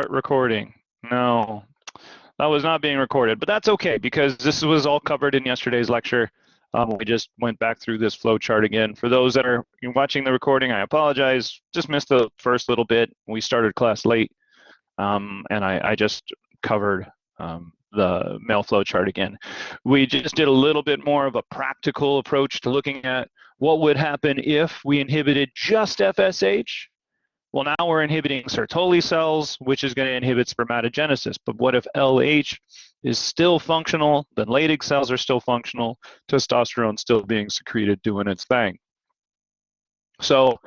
recording. No, that was not being recorded, but that's okay because this was all covered in yesterday's lecture. We just went back through this flow chart again. For those that are watching the recording, I apologize. Just missed the first little bit. We started class late, and I just covered the male flow chart again. We just did a little bit more of a practical approach to looking at what would happen if we inhibited just FSH. Well, now we're inhibiting Sertoli cells, which is going to inhibit spermatogenesis. But what if LH is still functional, then Leydig cells are still functional, testosterone still being secreted, doing its thing? So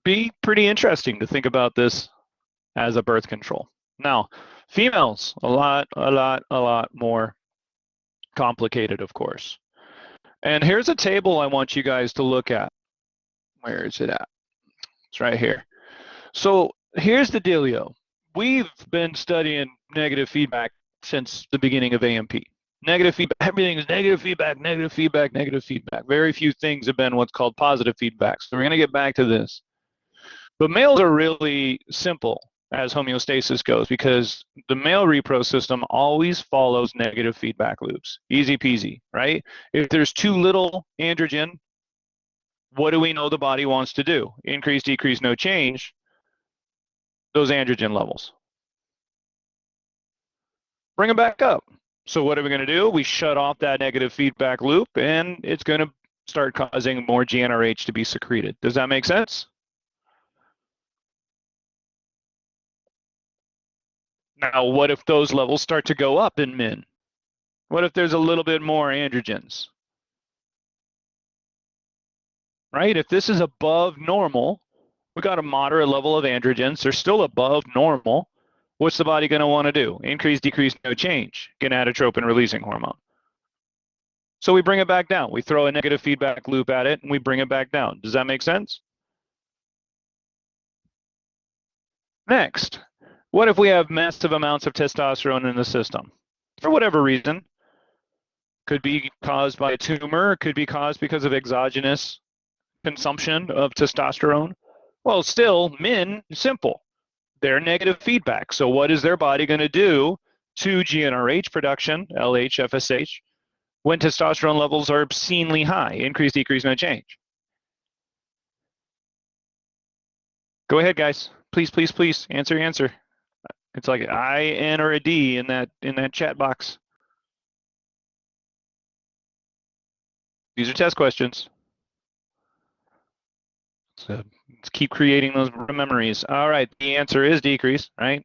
be pretty interesting to think about this as a birth control. Now, females, a lot more complicated, of course. And here's a table I want you guys to look at. Where is it at? It's right here. So here's the dealio. We've been studying negative feedback since the beginning of AMP. Negative feedback, everything is negative feedback, negative feedback, negative feedback. Very few things have been what's called positive feedback. So we're going to get back to this. But males are really simple as homeostasis goes because the male repro system always follows negative feedback loops. Easy peasy, right? If there's too little androgen, what do we know the body wants to do? Increase, decrease, no change, those androgen levels. Bring them back up. So what are we going to do? We shut off that negative feedback loop, and it's going to start causing more GnRH to be secreted. Does that make sense? Now, what if those levels start to go up in men? What if there's a little bit more androgens? Right? If this is above normal, we got a moderate level of androgens. They're still above normal. What's the body going to want to do? Increase, decrease, no change. Gonadotropin releasing hormone. So we bring it back down. We throw a negative feedback loop at it, and we bring it back down. Does that make sense? Next, what if we have massive amounts of testosterone in the system? For whatever reason. Could be caused by a tumor. Could be caused because of exogenous consumption of testosterone. Well, still, men, simple. They're negative feedback. So what is their body going to do to GnRH production, LH, FSH, when testosterone levels are obscenely high? Increase, decrease, no change. Go ahead, guys. Please, please, please, answer. It's like an I, N, or a D in that chat box. These are test questions. So let's keep creating those memories. All right, the answer is decrease, right?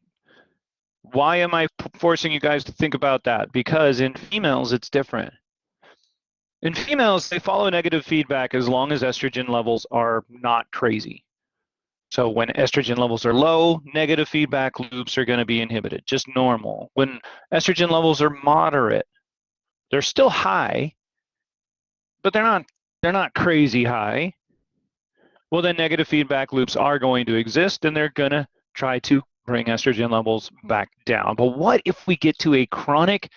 Why am I forcing you guys to think about that? Because in females, it's different. In females, they follow negative feedback as long as estrogen levels are not crazy. So when estrogen levels are low, negative feedback loops are going to be inhibited, just normal. When estrogen levels are moderate, they're still high, but they're not crazy high. Well, then negative feedback loops are going to exist, and they're going to try to bring estrogen levels back down. But what if we get to a chronic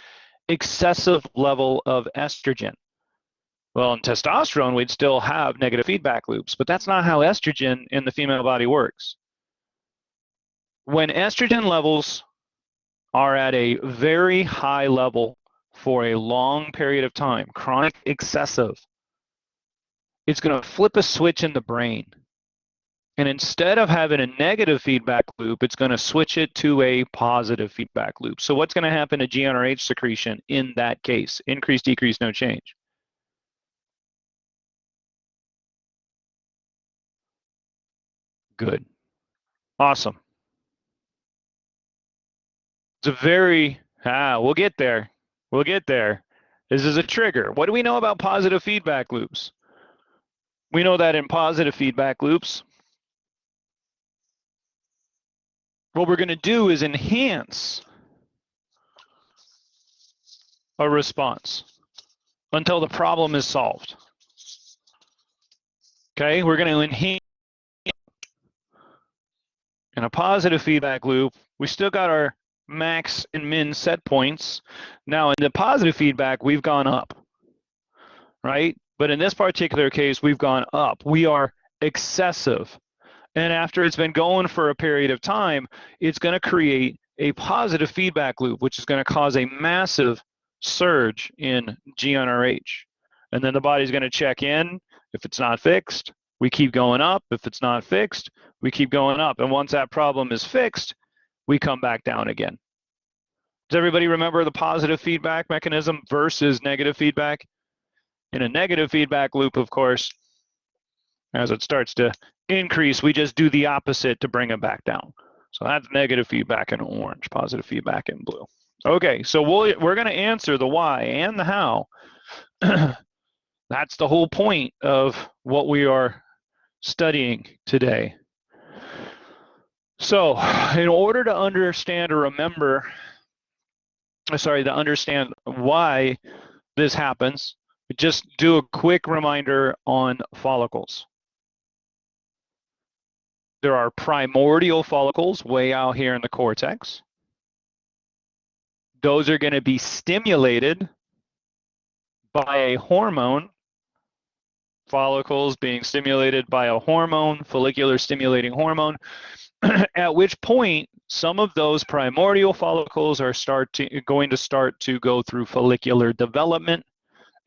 excessive level of estrogen? Well, in testosterone, we'd still have negative feedback loops, but that's not how estrogen in the female body works. When estrogen levels are at a very high level for a long period of time, chronic excessive, it's going to flip a switch in the brain. And instead of having a negative feedback loop, it's going to switch it to a positive feedback loop. So what's going to happen to GnRH secretion in that case? Increase, decrease, no change. Good. Awesome. It's a very, we'll get there. We'll get there. This is a trigger. What do we know about positive feedback loops? We know that in positive feedback loops, what we're going to do is enhance a response until the problem is solved. Okay, we're going to enhance. In a positive feedback loop, we still got our max and min set points. Now in the positive feedback, we've gone up, right? But in this particular case, we've gone up. We are excessive. And after it's been going for a period of time, it's going to create a positive feedback loop, which is going to cause a massive surge in GnRH. And then the body's going to check in. If it's not fixed, we keep going up. If it's not fixed, we keep going up. And once that problem is fixed, we come back down again. Does everybody remember the positive feedback mechanism versus negative feedback? In a negative feedback loop, of course, as it starts to increase, we just do the opposite to bring it back down. So that's negative feedback in orange, positive feedback in blue. Okay, so we're going to answer the why and the how. That's the whole point of what we are studying today. So in order to understand or remember, to understand why this happens, just do a quick reminder on follicles. There are primordial follicles way out here in the cortex. Those are going to be stimulated by a hormone. Follicles being stimulated by a hormone, follicular stimulating hormone, at which point some of those primordial follicles are going to start to go through follicular development,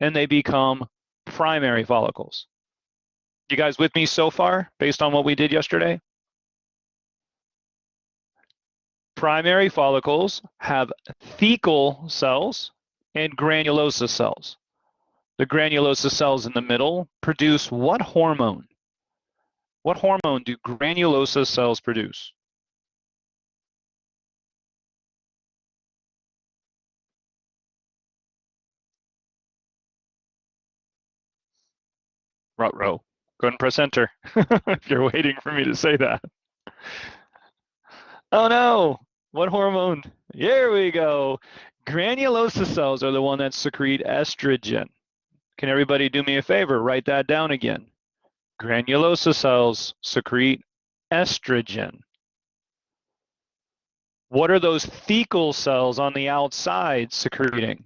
and they become primary follicles. You guys with me so far, based on what we did yesterday? Primary follicles have thecal cells and granulosa cells. The granulosa cells in the middle produce what hormone? What hormone do granulosa cells produce? Ruh-roh. Go ahead and press enter if you're waiting for me to say that. Oh no, what hormone? Here we go. Granulosa cells are the one that secrete estrogen. Can everybody do me a favor? Write that down again. Granulosa cells secrete estrogen. What are those thecal cells on the outside secreting?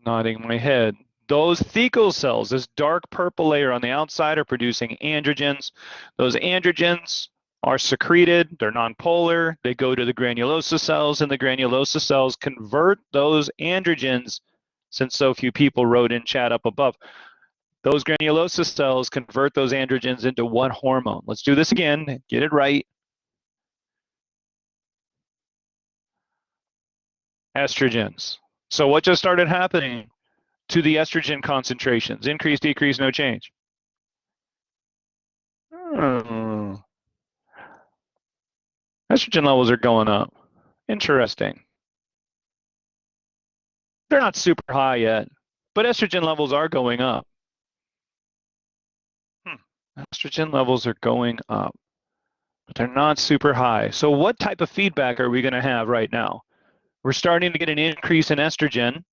Nodding my head. Those thecal cells, this dark purple layer on the outside, are producing androgens. Those androgens are secreted, they're nonpolar, they go to the granulosa cells, and the granulosa cells convert those androgens, since so few people wrote in chat up above. Those granulosa cells convert those androgens into what hormone? Let's do this again, get it right. Estrogens. So what just started happening to the estrogen concentrations? Increase, decrease, no change. Estrogen levels are going up. Interesting. They're not super high yet, but estrogen levels are going up. Estrogen levels are going up, but they're not super high. So what type of feedback are we going to have right now? We're starting to get an increase in estrogen.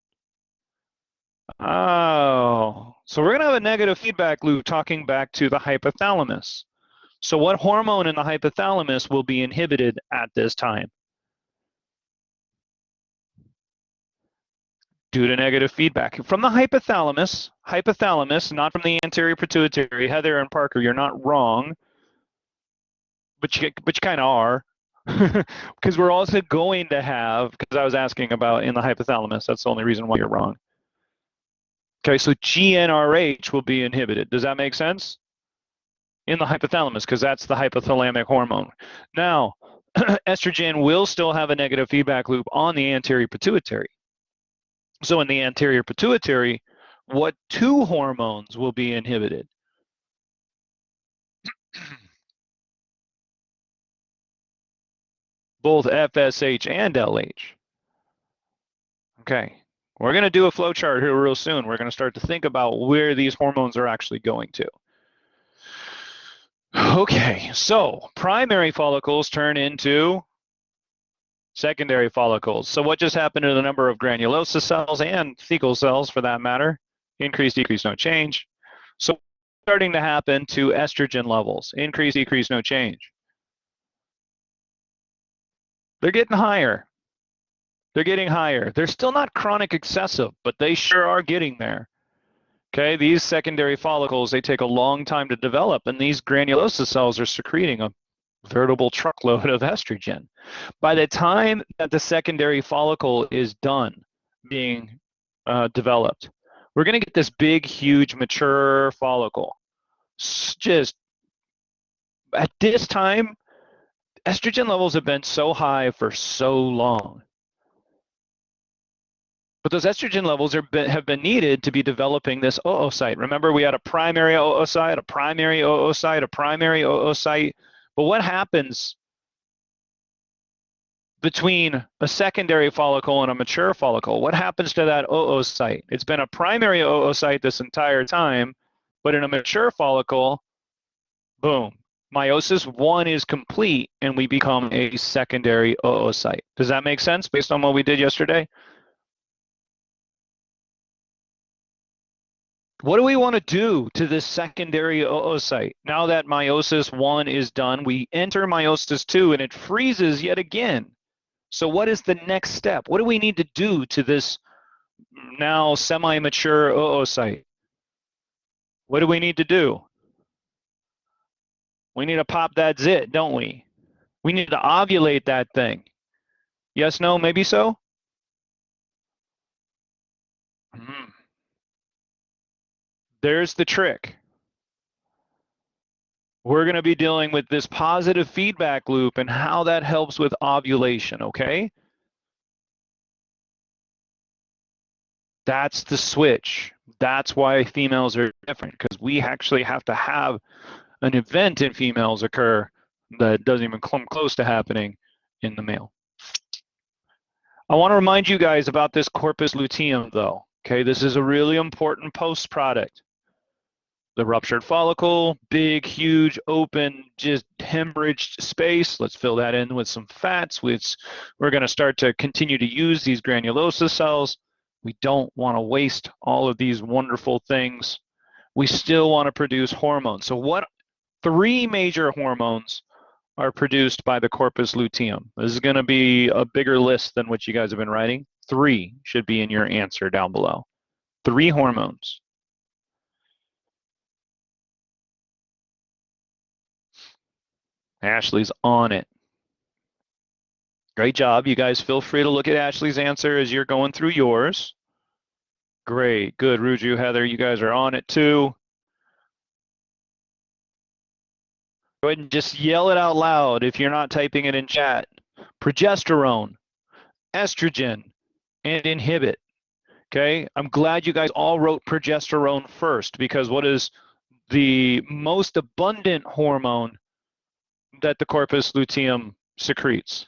Oh, so we're going to have a negative feedback loop talking back to the hypothalamus. So what hormone in the hypothalamus will be inhibited at this time? Due to negative feedback. From the hypothalamus, not from the anterior pituitary. Heather and Parker, you're not wrong, but you kind of are. Because we're also going to have, because I was asking about in the hypothalamus, that's the only reason why you're wrong. Okay, so GnRH will be inhibited. Does that make sense? In the hypothalamus, because that's the hypothalamic hormone. Now, estrogen will still have a negative feedback loop on the anterior pituitary. So in the anterior pituitary, what two hormones will be inhibited? Both FSH and LH. Okay, we're going to do a flow chart here real soon. We're going to start to think about where these hormones are actually going to. Okay, so primary follicles turn into secondary follicles. So what just happened to the number of granulosa cells and thecal cells, for that matter? Increase, decrease, no change. So starting to happen to estrogen levels. Increase, decrease, no change. They're getting higher. They're getting higher. They're still not chronic excessive, but they sure are getting there. Okay, these secondary follicles, they take a long time to develop, and these granulosa cells are secreting a veritable truckload of estrogen. By the time that the secondary follicle is done being developed, we're going to get this big, huge, mature follicle. Just at this time, estrogen levels have been so high for so long. But those estrogen levels have been needed to be developing this oocyte. Remember, we had a primary oocyte, a primary oocyte, a primary oocyte. But what happens between a secondary follicle and a mature follicle? What happens to that oocyte? It's been a primary oocyte this entire time, but in a mature follicle, boom, meiosis 1 is complete and we become a secondary oocyte. Does that make sense based on what we did yesterday? What do we want to do to this secondary oocyte? Now that meiosis 1 is done, we enter meiosis 2 and it freezes yet again. So what is the next step? What do we need to do to this now semi-mature oocyte? What do we need to do? We need to pop that zit, don't we? We need to ovulate that thing. Yes, no, maybe so? There's the trick. We're going to be dealing with this positive feedback loop and how that helps with ovulation, okay? That's the switch. That's why females are different, because we actually have to have an event in females occur that doesn't even come close to happening in the male. I want to remind you guys about this corpus luteum, though. Okay, this is a really important post product. The ruptured follicle, big, huge, open, just hemorrhaged space. Let's fill that in with some fats, which we're going to start to continue to use these granulosa cells. We don't want to waste all of these wonderful things. We still want to produce hormones. So what 3 major hormones are produced by the corpus luteum? This is going to be a bigger list than what you guys have been writing. 3 should be in your answer down below. 3 hormones. Ashley's on it. Great job. You guys feel free to look at Ashley's answer as you're going through yours. Great. Good. Ruju, Heather, you guys are on it too. Go ahead and just yell it out loud if you're not typing it in chat. Progesterone, estrogen, and inhibit. Okay, I'm glad you guys all wrote progesterone first, because what is the most abundant hormone that the corpus luteum secretes?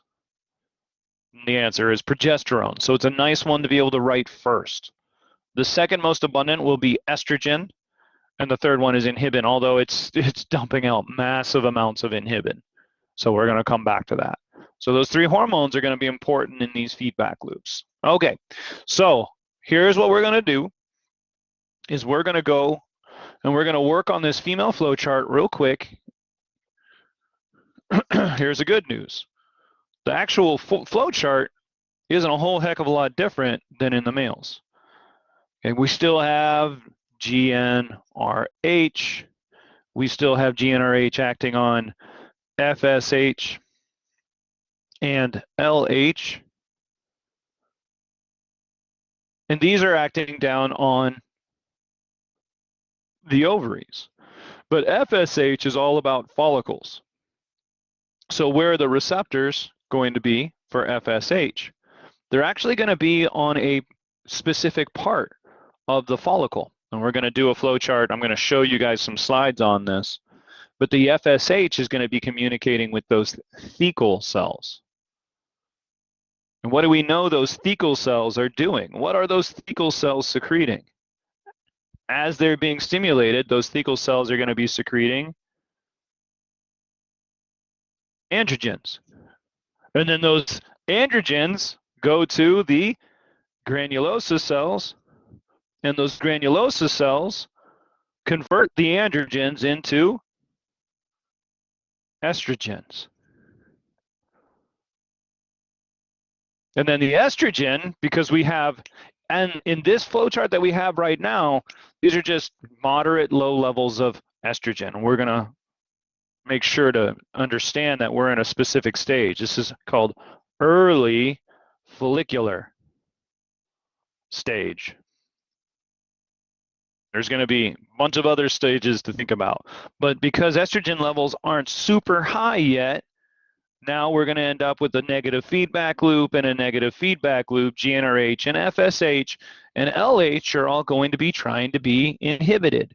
And the answer is progesterone. So it's a nice one to be able to write first. The second most abundant will be estrogen, and the third one is inhibin, although it's dumping out massive amounts of inhibin. So we're going to come back to that. So those 3 hormones are going to be important in these feedback loops. Okay, so here's what we're going to do is we're going to go and we're going to work on this female flow chart real quick. Here's the good news. The actual flow chart isn't a whole heck of a lot different than in the males. Okay, we still have GnRH. We still have GnRH acting on FSH and LH. And these are acting down on the ovaries. But FSH is all about follicles. So where are the receptors going to be for FSH? They're actually going to be on a specific part of the follicle. And we're going to do a flow chart. I'm going to show you guys some slides on this. But the FSH is going to be communicating with those thecal cells. And what do we know those thecal cells are doing? What are those thecal cells secreting? As they're being stimulated, those thecal cells are going to be secreting androgens. And then those androgens go to the granulosa cells, and those granulosa cells convert the androgens into estrogens. And then the estrogen, because we have, and in this flowchart that we have right now, these are just moderate low levels of estrogen. We're going to make sure to understand that we're in a specific stage. This is called early follicular stage. There's going to be a bunch of other stages to think about. But because estrogen levels aren't super high yet, now we're going to end up with a negative feedback loop and a negative feedback loop. GnRH and FSH and LH are all going to be trying to be inhibited.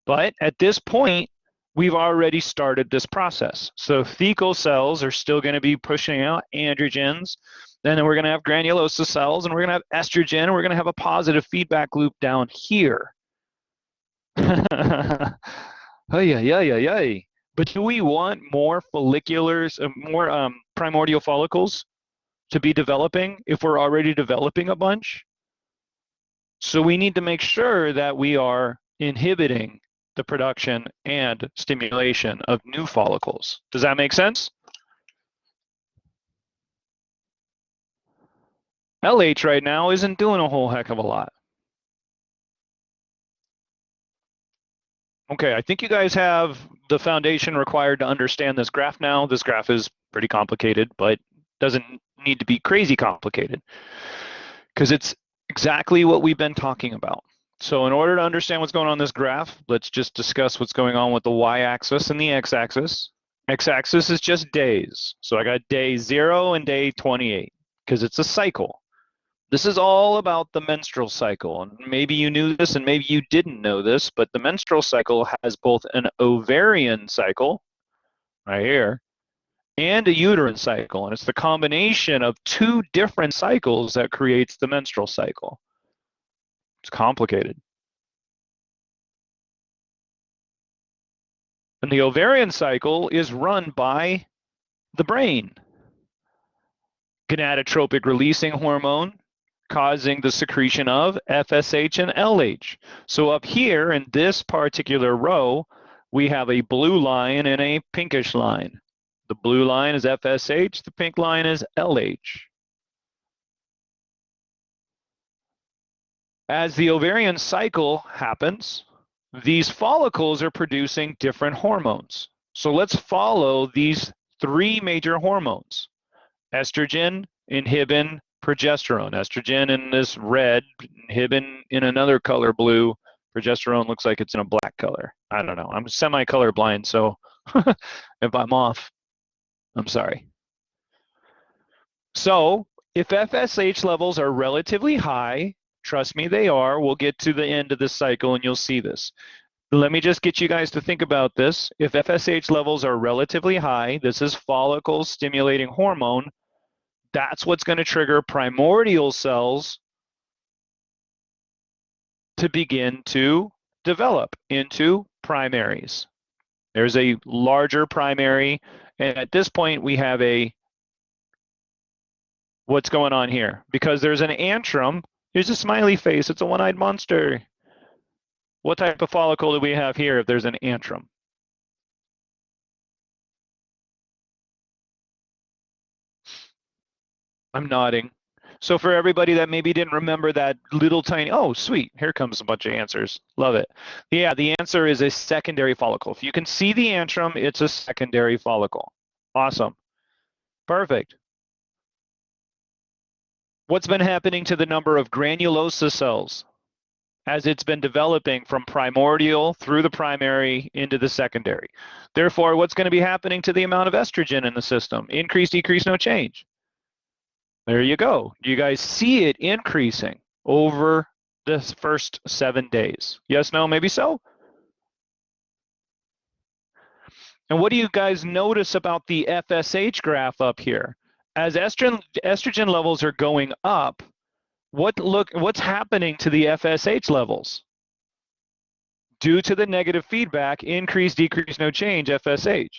But at this point, we've already started this process. So thecal cells are still going to be pushing out androgens. Then we're going to have granulosa cells, and we're going to have estrogen, and we're going to have a positive feedback loop down here. But do we want more folliculars, more primordial follicles to be developing if we're already developing a bunch? So we need to make sure that we are inhibiting the production and stimulation of new follicles. Does that make sense? LH right now isn't doing a whole heck of a lot. Okay, I think you guys have the foundation required to understand this graph now. This graph is pretty complicated, but doesn't need to be crazy complicated because it's exactly what we've been talking about. So in order to understand what's going on in this graph, let's just discuss what's going on with the y-axis and the x-axis. X-axis is just days. So I got day 0 and day 28 because it's a cycle. This is all about the menstrual cycle, and maybe you knew this and maybe you didn't know this, but the menstrual cycle has both an ovarian cycle, right here, and a uterine cycle, and it's the combination of two different cycles that creates the menstrual cycle. It's complicated. And the ovarian cycle is run by the brain. Gonadotropic releasing hormone, causing the secretion of FSH and LH. So up here in this particular row, we have a blue line and a pinkish line. The blue line is FSH, the pink line is LH. As the ovarian cycle happens, these follicles are producing different hormones. So let's follow these three major hormones: estrogen, inhibin, progesterone. Estrogen in this red, inhibin in another color blue, progesterone looks like it's in a black color. I don't know. I'm semi-color blind, so if I'm off, I'm sorry. So if FSH levels are relatively high, trust me, they are. We'll get to the end of this cycle and you'll see this. Let me just get you guys to think about this. If FSH levels are relatively high, this is follicle stimulating hormone. That's what's going to trigger primordial cells to begin to develop into primaries. There's a larger primary, and at this point we have a, what's going on here? Because there's an antrum, here's a smiley face, it's a one-eyed monster. What type of follicle do we have here if there's an antrum? I'm nodding. So for everybody that maybe didn't remember that little tiny, oh, sweet, here comes a bunch of answers. Love it. Yeah, the answer is a secondary follicle. If you can see the antrum, it's a secondary follicle. Awesome. Perfect. What's been happening to the number of granulosa cells as it's been developing from primordial through the primary into the secondary? Therefore, what's going to be happening to the amount of estrogen in the system? Increase, decrease, no change. There you go. You guys see it increasing over this first 7 days. Yes, no, maybe so? And what do you guys notice about the FSH graph up here? As estrogen levels are going up, what's happening to the FSH levels? Due to the negative feedback, increase, decrease, no change, FSH.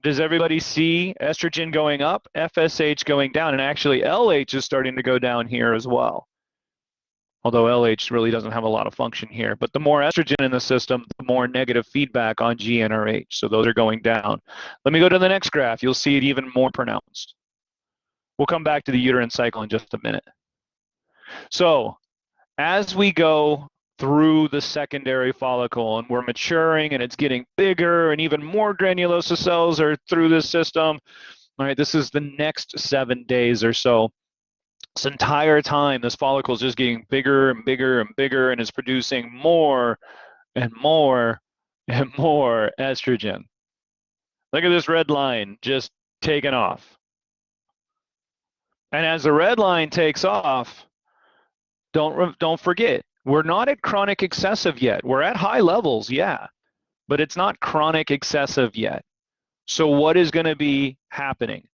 Does everybody see estrogen going up, FSH going down? And actually LH is starting to go down here as well. Although LH really doesn't have a lot of function here. But the more estrogen in the system, the more negative feedback on GnRH. So those are going down. Let me go to the next graph. You'll see it even more pronounced. We'll come back to the uterine cycle in just a minute. So as we go through the secondary follicle and we're maturing and it's getting bigger and even more granulosa cells are through this system, all right, this is the next 7 days or so. This entire time, this follicle is just getting bigger and bigger and bigger and is producing more and more and more estrogen. Look at this red line just taking off. And as the red line takes off, don't forget, we're not at chronic excessive yet. We're at high levels, yeah, but it's not chronic excessive yet. So what is going to be happening?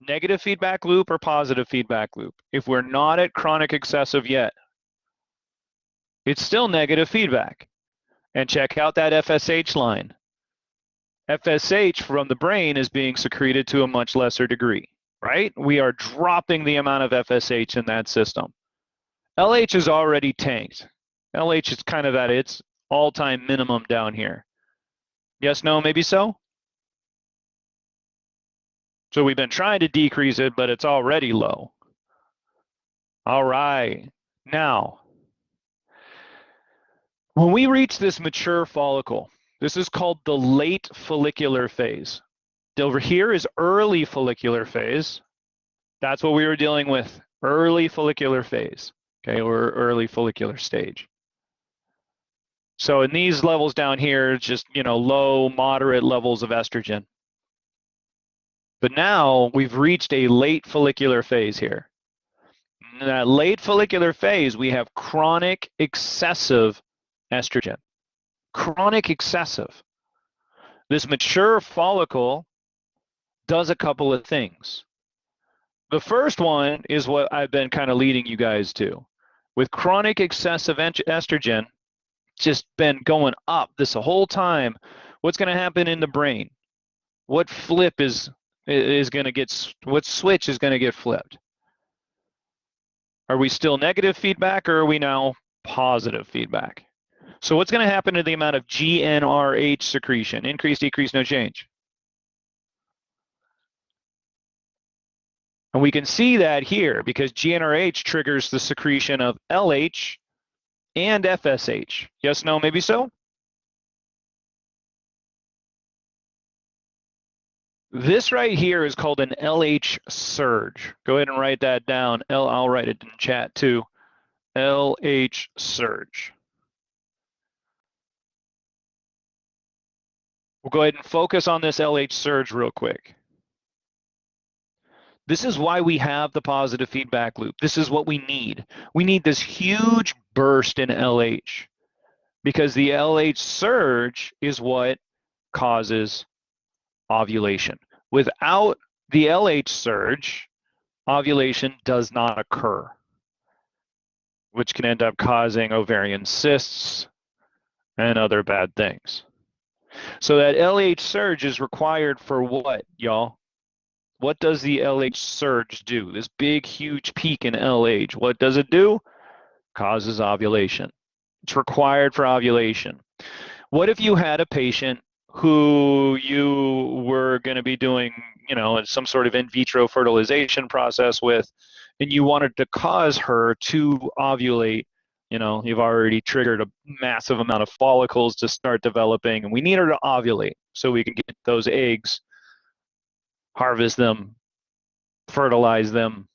Negative feedback loop or positive feedback loop? If we're not at chronic excessive yet, it's still negative feedback. And check out that FSH line. FSH from the brain is being secreted to a much lesser degree, right? We are dropping the amount of FSH in that system. LH is already tanked. LH is kind of at its all-time minimum down here. Yes, no, maybe so? So we've been trying to decrease it, but it's already low. All right. Now, when we reach this mature follicle, this is called the late follicular phase. Over here is early follicular phase. That's what we were dealing with, early follicular phase, okay, or early follicular stage. So in these levels down here, it's just, low, moderate levels of estrogen. But now we've reached a late follicular phase here. In that late follicular phase, we have chronic excessive estrogen. Chronic excessive. This mature follicle does a couple of things. The first one is what I've been kind of leading you guys to. With chronic excessive estrogen just been going up this whole time, what's going to happen in the brain? What flip is going to get, what switch is going to get flipped? Are we still negative feedback or are we now positive feedback? So what's going to happen to the amount of GnRH secretion? Increase, decrease, no change. And we can see that here because GnRH triggers the secretion of LH and FSH. Yes, no, maybe so? This right here is called an LH surge. Go ahead and write that down. I'll write it in chat too. LH surge. We'll go ahead and focus on this LH surge real quick. This is why we have the positive feedback loop. This is what we need. We need this huge burst in LH because the LH surge is what causes ovulation. Without the LH surge, ovulation does not occur, which can end up causing ovarian cysts and other bad things. So that LH surge is required for what, y'all? What does the LH surge do? This big, huge peak in LH, what does it do? Causes ovulation. It's required for ovulation. What if you had a patient who you were going to be doing, some sort of in vitro fertilization process with, and you wanted to cause her to ovulate? You've already triggered a massive amount of follicles to start developing, and we need her to ovulate so we can get those eggs, harvest them, fertilize them.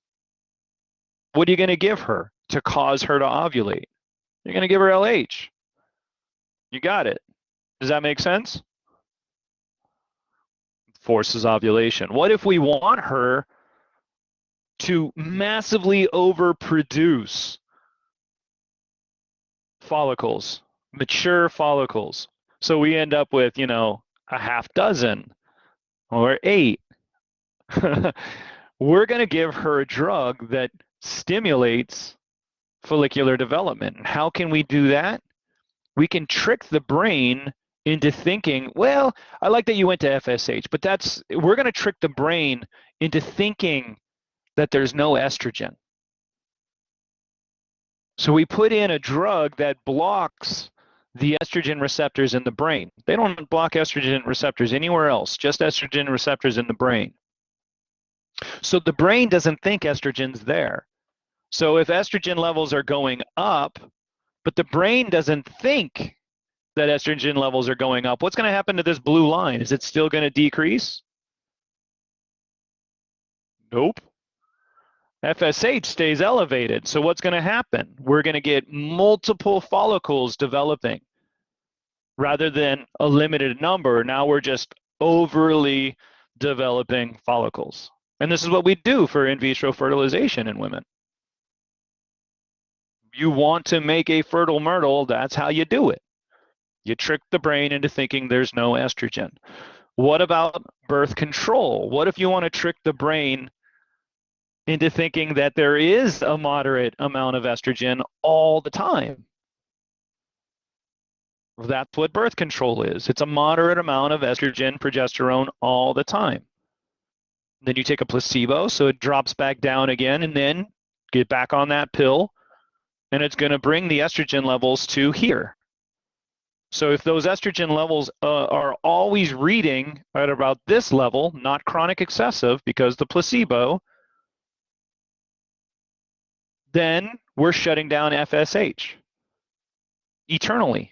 What are you going to give her to cause her to ovulate? You're going to give her LH. You got it. Does that make sense? Forces ovulation. What if we want her to massively overproduce follicles, mature follicles? So we end up with, a half dozen or 8. We're going to give her a drug that stimulates follicular development. And how can we do that? We can trick the brain into thinking, well, I like that you went to FSH, but we're going to trick the brain into thinking that there's no estrogen. So we put in a drug that blocks the estrogen receptors in the brain. They don't block estrogen receptors anywhere else, just estrogen receptors in the brain. So the brain doesn't think estrogen's there. So if estrogen levels are going up, but the brain doesn't think that estrogen levels are going up, what's going to happen to this blue line? Is it still going to decrease? Nope. FSH stays elevated. So what's going to happen? We're going to get multiple follicles developing rather than a limited number. Now we're just overly developing follicles. And this is what we do for in vitro fertilization in women. You want to make a fertile myrtle, that's how you do it. You trick the brain into thinking there's no estrogen. What about birth control? What if you want to trick the brain into thinking that there is a moderate amount of estrogen all the time? That's what birth control is. It's a moderate amount of estrogen, progesterone all the time. Then you take a placebo, so it drops back down again, and then get back on that pill, and it's going to bring the estrogen levels to here. So if those estrogen levels are always reading at about this level, not chronic excessive because the placebo, then we're shutting down FSH eternally.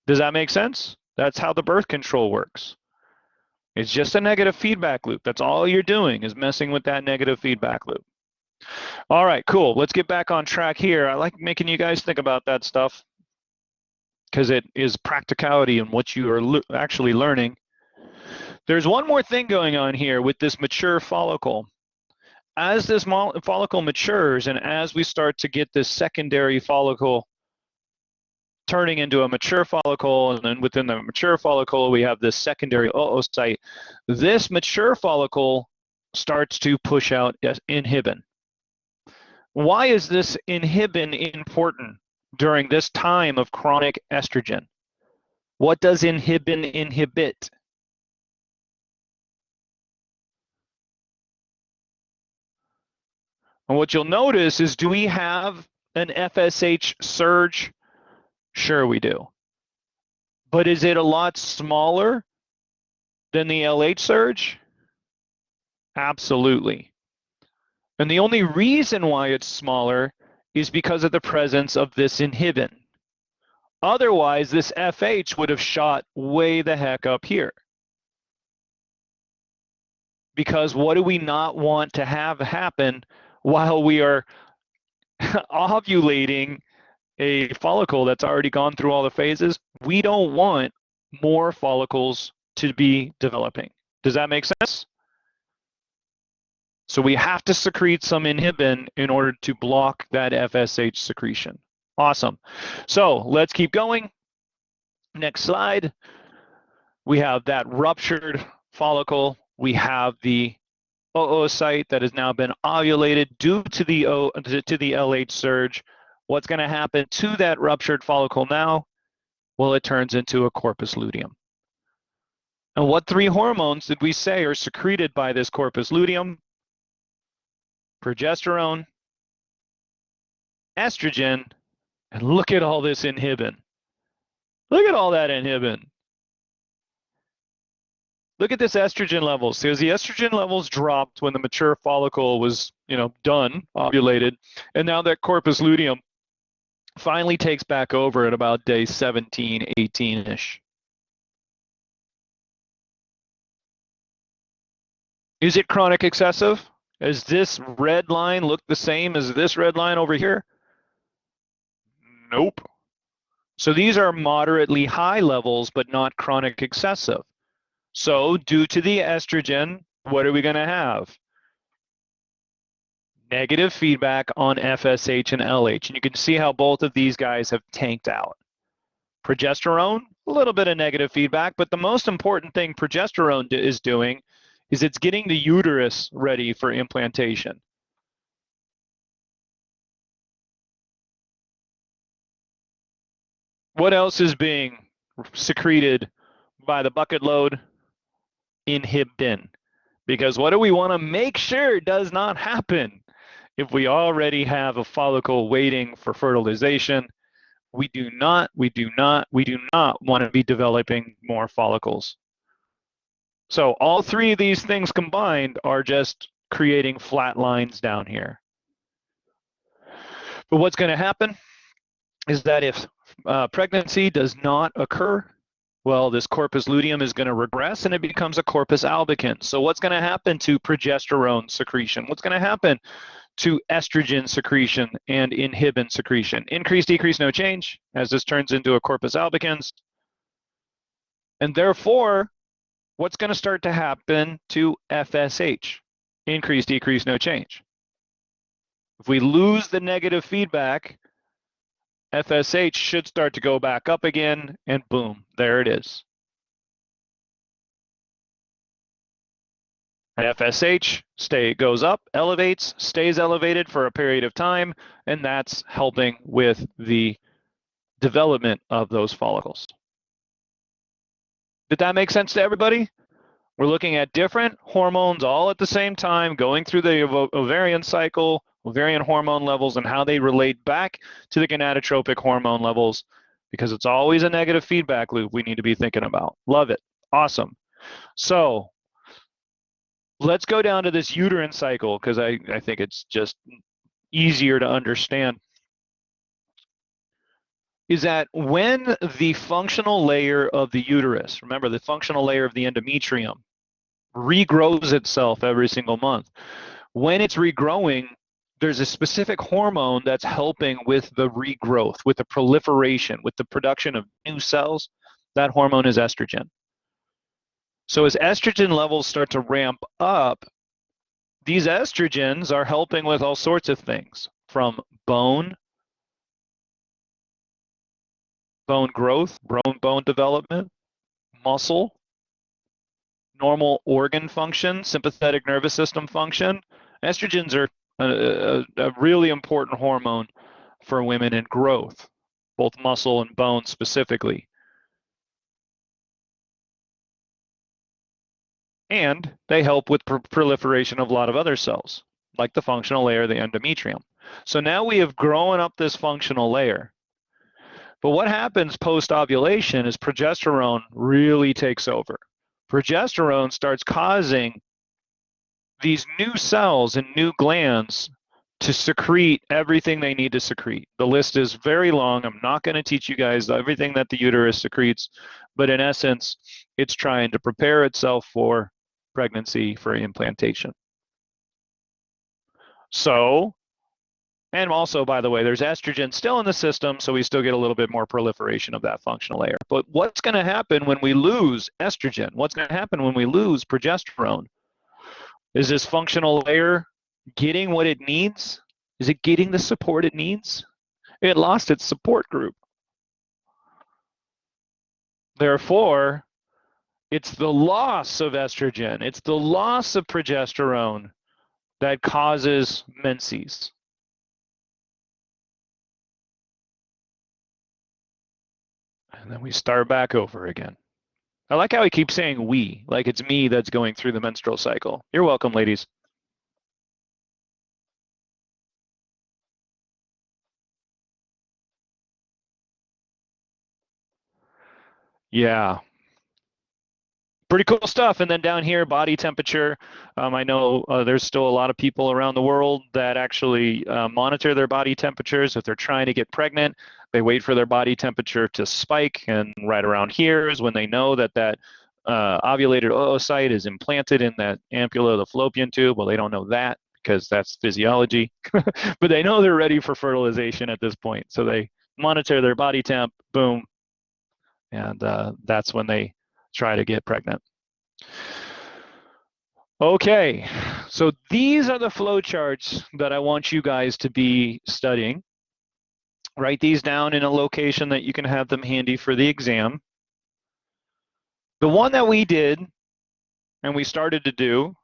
Does that make sense? That's how the birth control works. It's just a negative feedback loop. That's all you're doing is messing with that negative feedback loop. All right, cool. Let's get back on track here. I like making you guys think about that stuff because it is practicality in what you are actually learning. There's one more thing going on here with this mature follicle. As this follicle matures and as we start to get this secondary follicle turning into a mature follicle, and then within the mature follicle we have this secondary oocyte, this mature follicle starts to push out inhibin. Why is this inhibin important during this time of chronic estrogen? What does inhibin inhibit? And what you'll notice is, do we have an FSH surge? Sure we do. But is it a lot smaller than the LH surge? Absolutely. And the only reason why it's smaller is because of the presence of this inhibin. Otherwise, this FH would have shot way the heck up here. Because what do we not want to have happen while we are ovulating a follicle that's already gone through all the phases? We don't want more follicles to be developing. Does that make sense? So we have to secrete some inhibin in order to block that FSH secretion. Awesome. So let's keep going. Next slide. We have that ruptured follicle. We have the oocyte that has now been ovulated due to the LH surge. What's going to happen to that ruptured follicle now? Well, it turns into a corpus luteum. And what three hormones did we say are secreted by this corpus luteum? Progesterone, estrogen, and look at all this inhibin. Look at all that inhibin. Look at this estrogen levels. Because the estrogen levels dropped when the mature follicle was, done, ovulated, and now that corpus luteum finally takes back over at about day 17, 18-ish. Is it chronic excessive? Does this red line look the same as this red line over here? Nope. So these are moderately high levels, but not chronic excessive. So due to the estrogen, what are we going to have? Negative feedback on FSH and LH. And you can see how both of these guys have tanked out. Progesterone, a little bit of negative feedback, but the most important thing progesterone is doing is it's getting the uterus ready for implantation. What else is being secreted by the bucket load? Inhibin. Because what do we want to make sure does not happen? If we already have a follicle waiting for fertilization, we do not want to be developing more follicles. So all three of these things combined are just creating flat lines down here. But what's going to happen is that if pregnancy does not occur, well, this corpus luteum is going to regress and it becomes a corpus albicans. So what's going to happen to progesterone secretion? What's going to happen to estrogen secretion and inhibin secretion? Increase, decrease, no change, as this turns into a corpus albicans. And therefore, what's going to start to happen to FSH? Increase, decrease, no change. If we lose the negative feedback, FSH should start to go back up again, and boom, there it is. And FSH goes up, elevates, stays elevated for a period of time, and that's helping with the development of those follicles. Did that make sense to everybody? We're looking at different hormones all at the same time, going through the ovarian cycle, ovarian hormone levels, and how they relate back to the gonadotropic hormone levels, because it's always a negative feedback loop we need to be thinking about. Love it. Awesome. So let's go down to this uterine cycle, because I think it's just easier to understand. Is that when the functional layer of the uterus, remember the functional layer of the endometrium, regrows itself every single month. When it's regrowing, there's a specific hormone that's helping with the regrowth, with the proliferation, with the production of new cells. That hormone is estrogen. So as estrogen levels start to ramp up, these estrogens are helping with all sorts of things, from bone growth, bone development, muscle, normal organ function, sympathetic nervous system function. Estrogens are a really important hormone for women in growth, both muscle and bone specifically. And they help with proliferation of a lot of other cells, like the functional layer of the endometrium. So now we have grown up this functional layer. But what happens post-ovulation is progesterone really takes over. Progesterone starts causing these new cells and new glands to secrete everything they need to secrete. The list is very long. I'm not going to teach you guys everything that the uterus secretes, but in essence, it's trying to prepare itself for pregnancy, for implantation. So, and also, by the way, there's estrogen still in the system, so we still get a little bit more proliferation of that functional layer. But what's going to happen when we lose estrogen? What's going to happen when we lose progesterone? Is this functional layer getting what it needs? Is it getting the support it needs? It lost its support group. Therefore, it's the loss of estrogen, it's the loss of progesterone that causes menses. And then we start back over again. I like how he keeps saying we, like it's me that's going through the menstrual cycle. You're welcome, ladies. Yeah. Pretty cool stuff. And then down here, body temperature. I know there's still a lot of people around the world that actually monitor their body temperatures. If they're trying to get pregnant, they wait for their body temperature to spike. And right around here is when they know that that ovulated oocyte is implanted in that ampulla of the fallopian tube. Well, they don't know that because that's physiology. But they know they're ready for fertilization at this point. So they monitor their body temp, boom. And that's when they try to get pregnant. Okay, so these are the flow charts that I want you guys to be studying. Write these down in a location that you can have them handy for the exam. The one that we did and we started to do,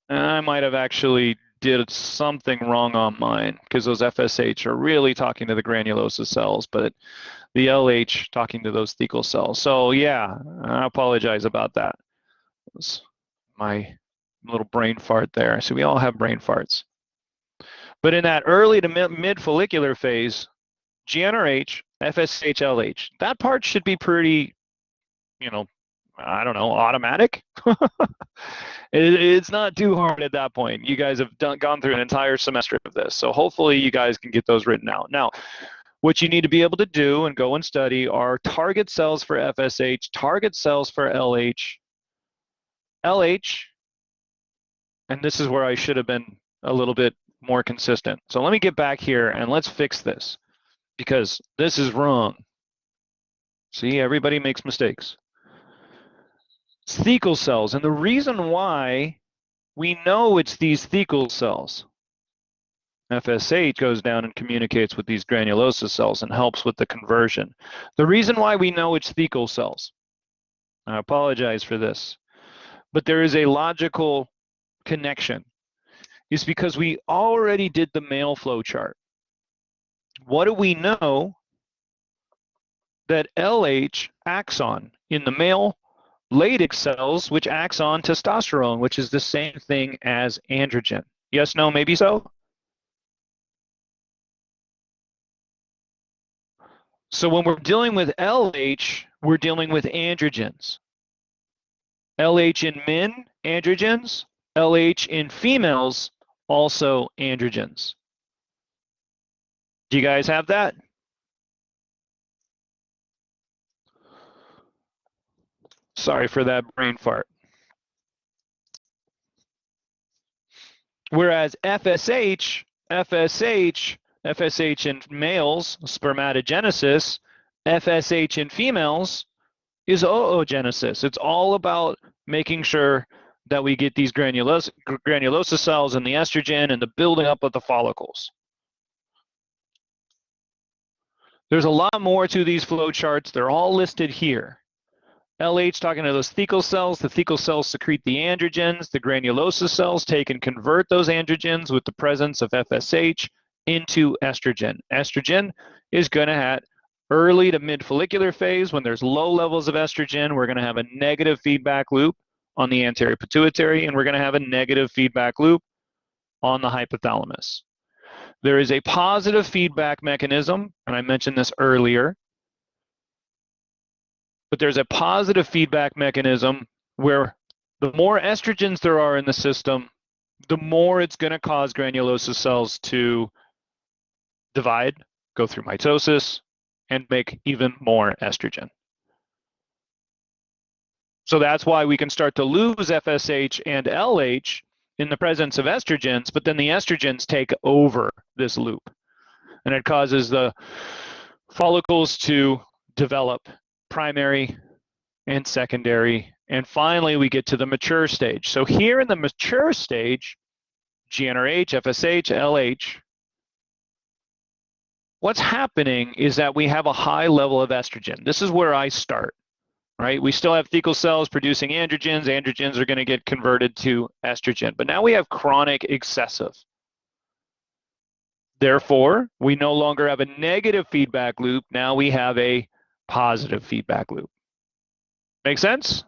I might have actually did something wrong on mine because those FSH are really talking to the granulosa cells, but the LH talking to those thecal cells. So yeah, I apologize about that. It was my little brain fart there. So we all have brain farts. But in that early to mid follicular phase, GnRH, FSH, LH, that part should be pretty, I don't know, automatic. It's not too hard at that point. You guys have gone through an entire semester of this, so hopefully you guys can get those written out. Now, what you need to be able to do and go and study are target cells for FSH, target cells for LH, LH, and this is where I should have been a little bit more consistent. So let me get back here and let's fix this, because this is wrong. See, everybody makes mistakes. It's thecal cells, and the reason why we know it's these thecal cells, FSH goes down and communicates with these granulosa cells and helps with the conversion. The reason why we know it's thecal cells, I apologize for this, but there is a logical connection, is because we already did the male flow chart. What do we know? That LH acts on in the male Leydig cells, which acts on testosterone, which is the same thing as androgen. Yes, no, maybe so? So when we're dealing with LH, we're dealing with androgens. LH in men, androgens. LH in females, also androgens. Do you guys have that? Sorry for that brain fart. Whereas FSH in males, spermatogenesis, FSH in females is oogenesis. It's all about making sure that we get these granulosa cells and the estrogen and the building up of the follicles. There's a lot more to these flow charts. They're all listed here. LH talking to those thecal cells. The thecal cells secrete the androgens. The granulosa cells take and convert those androgens with the presence of FSH into estrogen. Estrogen is going to have early to mid follicular phase. When there's low levels of estrogen, we're going to have a negative feedback loop on the anterior pituitary, and we're going to have a negative feedback loop on the hypothalamus. There is a positive feedback mechanism, and I mentioned this earlier, but there's a positive feedback mechanism where the more estrogens there are in the system, the more it's going to cause granulosa cells to divide, go through mitosis, and make even more estrogen. So that's why we can start to lose FSH and LH in the presence of estrogens, but then the estrogens take over this loop, and it causes the follicles to develop primary and secondary, and finally we get to the mature stage. So here in the mature stage, GnRH, FSH, LH, what's happening is that we have a high level of estrogen. This is where I start, right? We still have thecal cells producing androgens. Androgens are going to get converted to estrogen, but now we have chronic excessive. Therefore, we no longer have a negative feedback loop. Now we have a positive feedback loop. Make sense?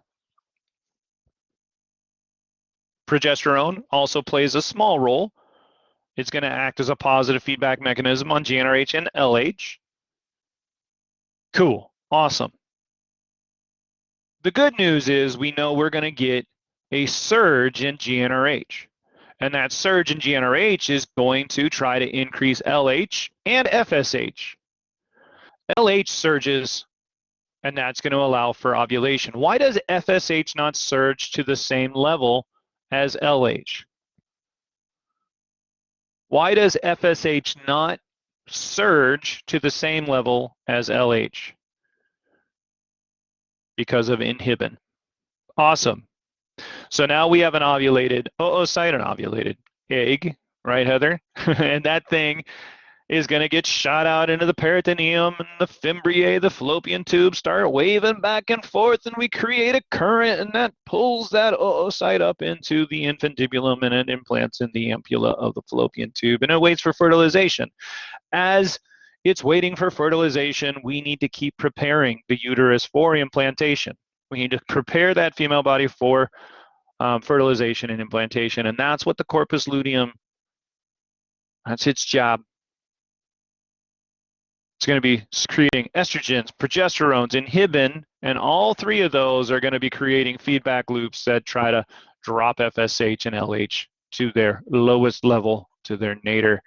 Progesterone also plays a small role. It's going to act as a positive feedback mechanism on GnRH and LH. Cool. Awesome. The good news is we know we're going to get a surge in GnRH. And that surge in GnRH is going to try to increase LH and FSH. LH surges, and that's going to allow for ovulation. Why does FSH not surge to the same level as LH? Why does FSH not surge to the same level as LH? Because of inhibin. Awesome. So now we have an ovulated oocyte, an ovulated egg, right, Heather? And that thing is going to get shot out into the peritoneum, and the fimbriae, the fallopian tube, start waving back and forth, and we create a current, and that pulls that oocyte up into the infundibulum, and it implants in the ampulla of the fallopian tube, and it waits for fertilization. As it's waiting for fertilization, we need to keep preparing the uterus for implantation. We need to prepare that female body for fertilization and implantation, and that's what the corpus luteum, that's its job. It's going to be secreting estrogens, progesterones, inhibin, and all three of those are going to be creating feedback loops that try to drop FSH and LH to their lowest level, to their nadir.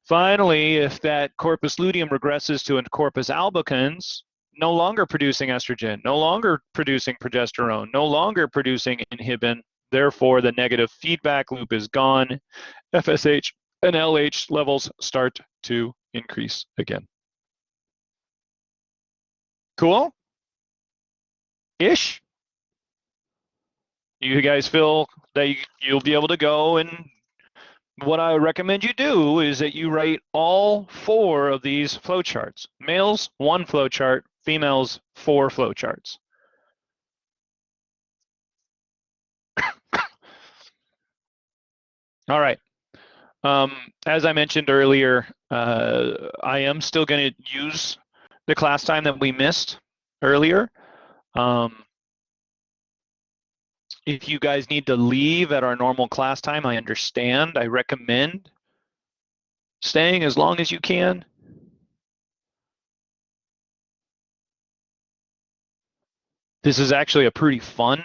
Finally, if that corpus luteum regresses to a corpus albicans, no longer producing estrogen, no longer producing progesterone, no longer producing inhibin, therefore the negative feedback loop is gone. FSH and LH levels start to increase again. Cool? Ish? You guys feel that you'll be able to go, and what I recommend you do is that you write all 4 of these flowcharts. Males, 1 flowchart, females, 4 flowcharts. All right. As I mentioned earlier, I am still going to use the class time that we missed earlier. If you guys need to leave at our normal class time, I understand. I recommend staying as long as you can. This is actually a pretty fun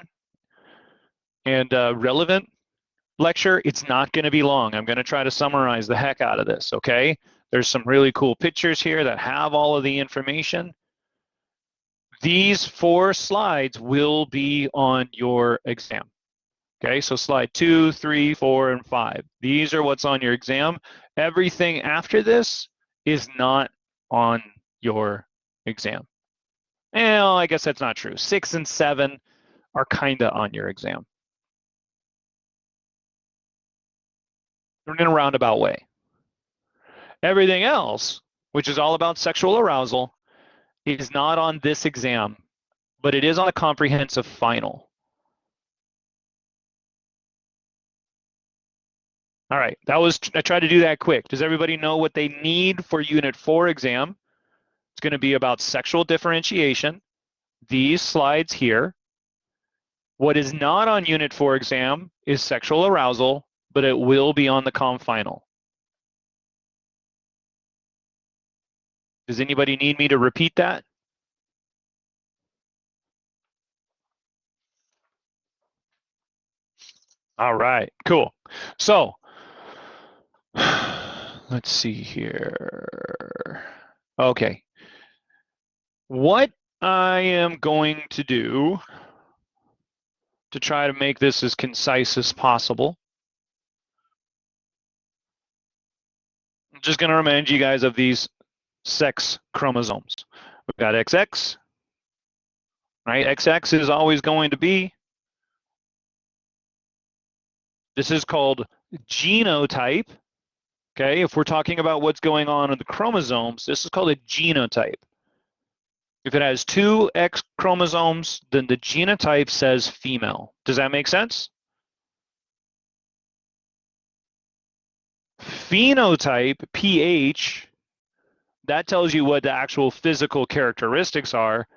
and relevant lecture. It's not going to be long. I'm going to try to summarize the heck out of this, okay? There's some really cool pictures here that have all of the information. These 4 slides will be on your exam. Okay, so slide 2, 3, 4, and 5. These are what's on your exam. Everything after this is not on your exam. Well, I guess that's not true. 6 and 7 are kind of on your exam. In a roundabout way. Everything else, which is all about sexual arousal, is not on this exam, but it is on a comprehensive final. All right, I tried to do that quick. Does everybody know what they need for Unit 4 exam? It's going to be about sexual differentiation. These slides here. What is not on Unit 4 exam is sexual arousal, but it will be on the comm final. Does anybody need me to repeat that? All right, cool. So, let's see here. Okay. What I am going to do to try to make this as concise as possible, I'm just going to remind you guys of these sex chromosomes. We've got XX, right? XX is always going to be, this is called genotype, okay? If we're talking about what's going on in the chromosomes, this is called a genotype. If it has 2 X chromosomes, then the genotype says female. Does that make sense? Phenotype, PH, that tells you what the actual physical characteristics are.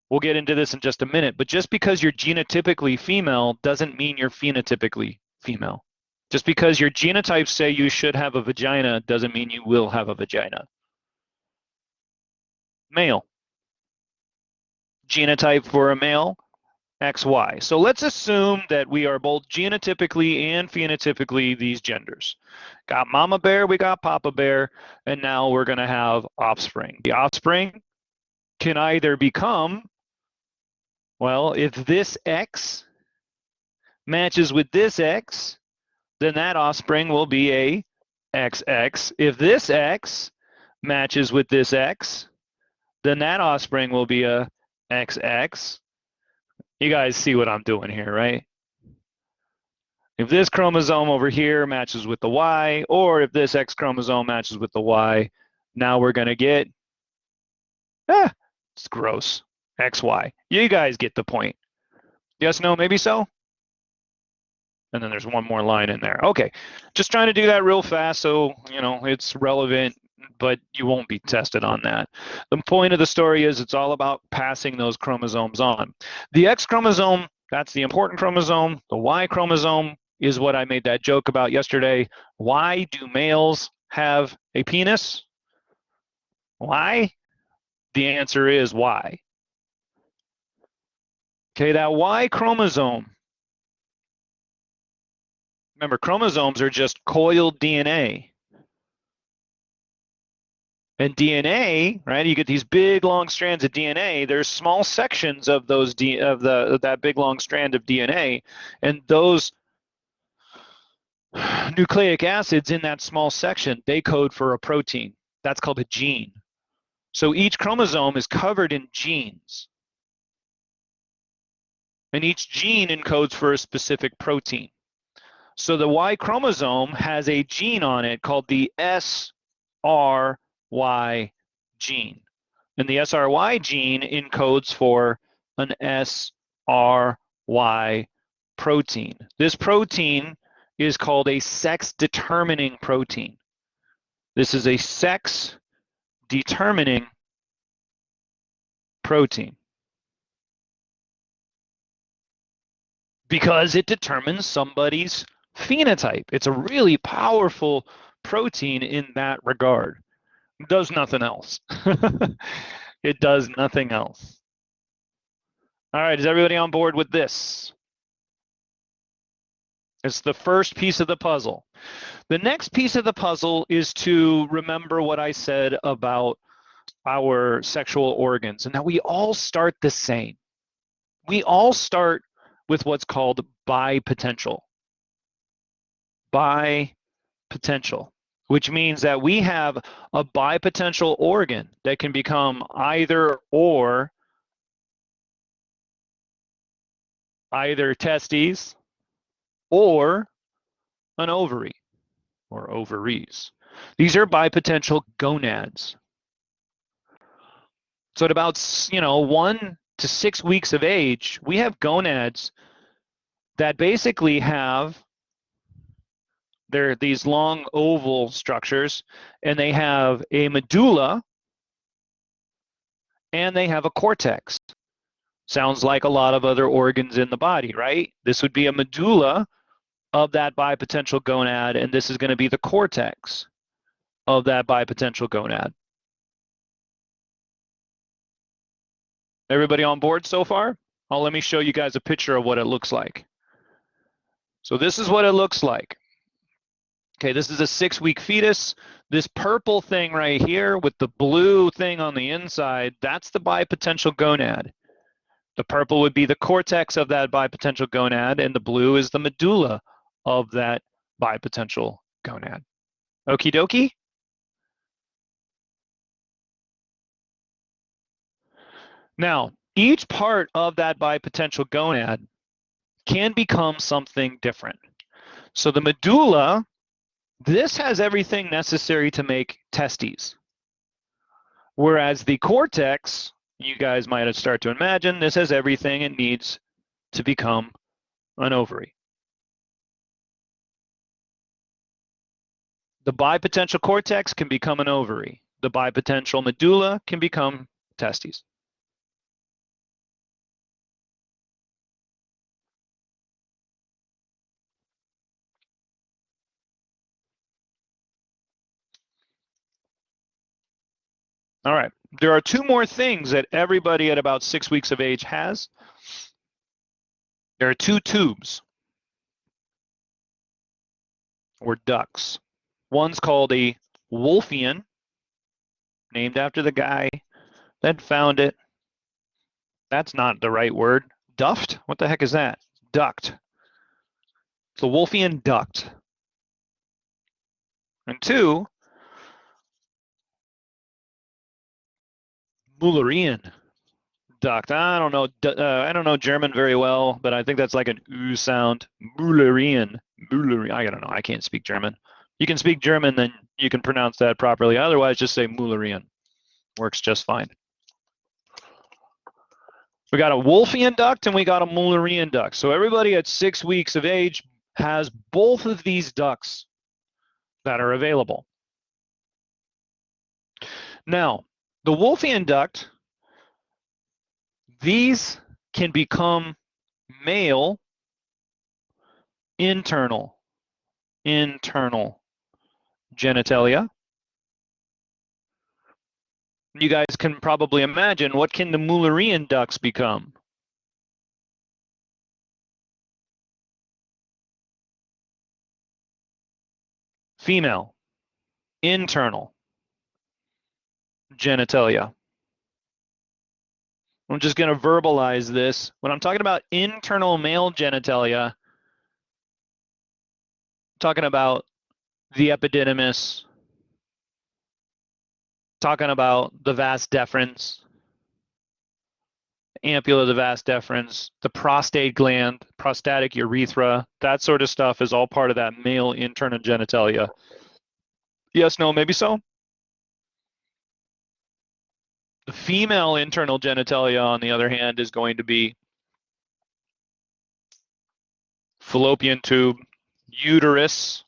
We'll get into this in just a minute, but just because you're genotypically female doesn't mean you're phenotypically female. Just because your genotypes say you should have a vagina doesn't mean you will have a vagina. Male. Genotype for a male, XY. So let's assume that we are both genotypically and phenotypically these genders. Got mama bear, we got papa bear, and now we're going to have offspring. The offspring can either become, well, if this X matches with this X, then that offspring will be a XX. If this X matches with this X, then that offspring will be a XX. You guys see what I'm doing here, right? If this chromosome over here matches with the Y, or if this X chromosome matches with the Y, now we're going to get, it's gross, XY. You guys get the point. Yes, no, maybe so? And then there's one more line in there. Okay, just trying to do that real fast so, you know, it's relevant, but you won't be tested on that. The point of the story is it's all about passing those chromosomes on. The X chromosome, that's the important chromosome. The Y chromosome is what I made that joke about yesterday. Why do males have a penis? Why? The answer is Y. Okay, that Y chromosome. Remember, chromosomes are just coiled DNA. And DNA, right? You get these big long strands of DNA. There's small sections of those that big long strand of DNA, and those nucleic acids in that small section, they code for a protein. That's called a gene. So each chromosome is covered in genes. And each gene encodes for a specific protein. So the Y chromosome has a gene on it called the SRY gene. And the SRY gene encodes for an SRY protein. This protein is called a sex-determining protein. This is a sex-determining protein because it determines somebody's phenotype. It's a really powerful protein in that regard. It does nothing else. It does nothing else. All right, is everybody on board with this? It's the first piece of the puzzle. The next piece of the puzzle is to remember what I said about our sexual organs, and that we all start the same. We all start with what's called bipotential. Bipotential, which means that we have a bipotential organ that can become either testes or an ovary or ovaries. These are bipotential gonads. So at about 1 to 6 weeks of age, we have gonads that basically have these long oval structures, and they have a medulla and they have a cortex. Sounds like a lot of other organs in the body, right? This would be a medulla of that bipotential gonad, and this is going to be the cortex of that bipotential gonad. Everybody on board so far? Let me show you guys a picture of what it looks like. So this is what it looks like. Okay, this is a 6-week fetus. This purple thing right here with the blue thing on the inside, that's the bipotential gonad. The purple would be the cortex of that bipotential gonad, and the blue is the medulla of that bipotential gonad. Okie dokie? Now, each part of that bipotential gonad can become something different. So the medulla, this has everything necessary to make testes. Whereas the cortex, you guys might have started to imagine, this has everything it needs to become an ovary. The bipotential cortex can become an ovary. The bipotential medulla can become testes. All right, there are 2 more things that everybody at about 6 weeks of age has. There are 2 tubes, or ducts. One's called a Wolffian, named after the guy that found it. That's not the right word. Duft? What the heck is that? Duct. It's a Wolffian duct. And 2, Mullerian duct. I don't know German very well, but I think that's like an oo sound. Mullerian. I don't know. I can't speak German. You can speak German, then you can pronounce that properly. Otherwise, just say Mullerian. Works just fine. We got a Wolffian duct and we got a Mullerian duct. So everybody at 6 weeks of age has both of these ducts that are available. Now, the Wolffian duct, these can become male internal genitalia. You guys can probably imagine, what can the Mullerian ducts become? Female, internal genitalia. I'm just going to verbalize this. When I'm talking about internal male genitalia, I'm talking about the epididymis, talking about the vas deferens, ampulla of the vas deferens, the prostate gland, prostatic urethra, that sort of stuff is all part of that male internal genitalia. Yes, no, maybe so? The female internal genitalia, on the other hand, is going to be fallopian tube, uterus,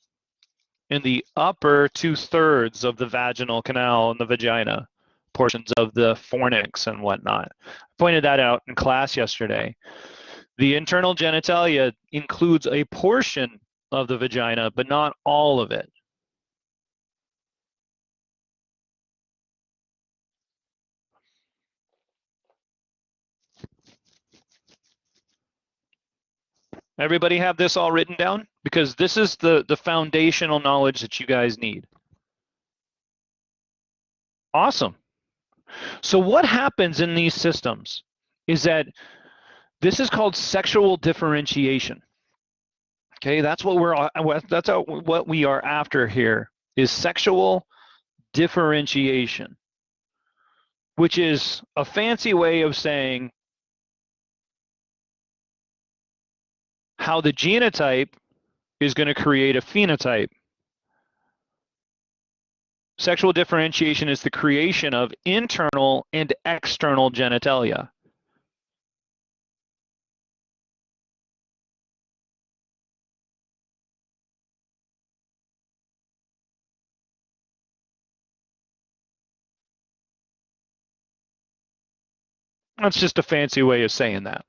in the upper 2/3 of the vaginal canal and the vagina, portions of the fornix and whatnot. I pointed that out in class yesterday. The internal genitalia includes a portion of the vagina, but not all of it. Everybody have this all written down? Because this is the foundational knowledge that you guys need. Awesome. So what happens in these systems is that this is called sexual differentiation. Okay, that's what what we are after here is sexual differentiation, which is a fancy way of saying how the genotype is going to create a phenotype. Sexual differentiation is the creation of internal and external genitalia. That's just a fancy way of saying that.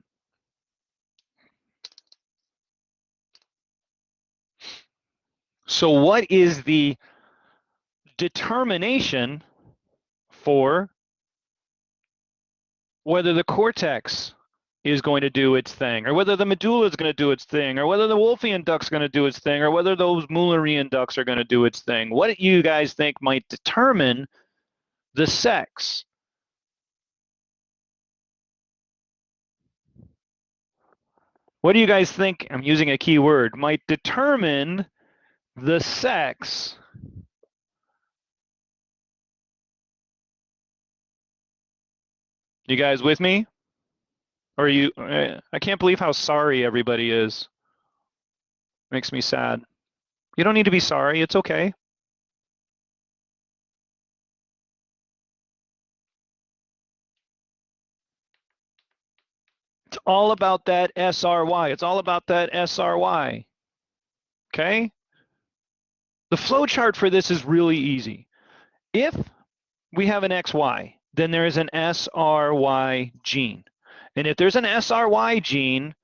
So what is the determination for whether the cortex is going to do its thing, or whether the medulla is going to do its thing, or whether the Wolffian duct's going to do its thing, or whether those Mullerian ducts are going to do its thing? What do you guys think might determine the sex? What do you guys think, I'm using a key word, might determine the sex? You guys with me? Or are you, I can't believe how sorry everybody is. Makes me sad. You don't need to be sorry, it's okay. It's all about that SRY. It's all about that SRY. Okay? The flow chart for this is really easy. If we have an XY, then there is an SRY gene. And if there's an SRY gene,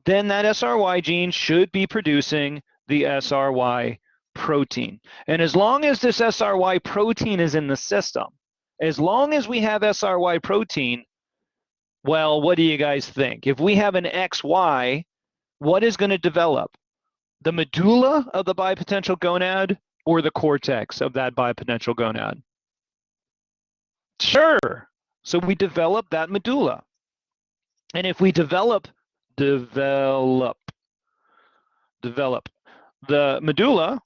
then that SRY gene should be producing the SRY protein. And as long as this SRY protein is in the system, as long as we have SRY protein, well, what do you guys think? If we have an XY, what is going to develop? The medulla of the bipotential gonad or the cortex of that bipotential gonad? Sure. So we develop that medulla. And if we develop the medulla,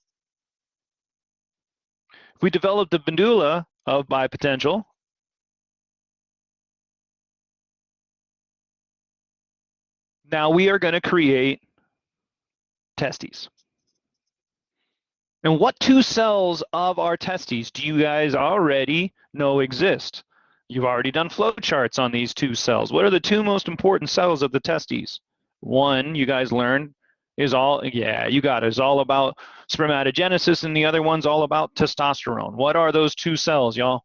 if we develop the medulla of bipotential, now we are going to create testes. And what two cells of our testes do you guys already know exist? You've already done flow charts on these two cells. What are the two most important cells of the testes? One, you guys learned, is all, yeah, you got it, is all about spermatogenesis, and the other one's all about testosterone. What are those two cells, y'all?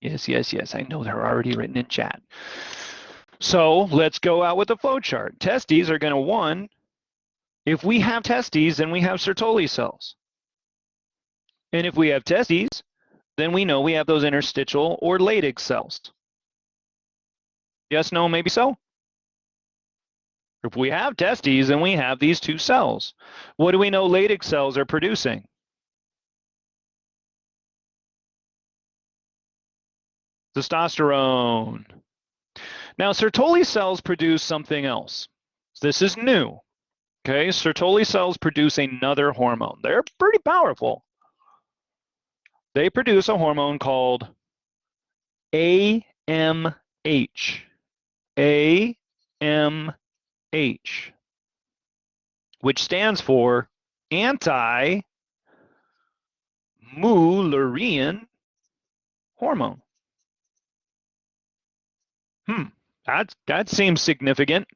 Yes, yes, yes, I know they're already written in chat. So let's go out with the flow chart. Testes are going to, one, if we have testes, then we have Sertoli cells. And if we have testes, then we know we have those interstitial or Leydig cells. Yes, no, maybe so? If we have testes, then we have these two cells. What do we know Leydig cells are producing? Testosterone. Now, Sertoli cells produce something else. This is new. Okay, Sertoli cells produce another hormone. They're pretty powerful. They produce a hormone called AMH. AMH, which stands for anti-Mullerian hormone. That seems significant.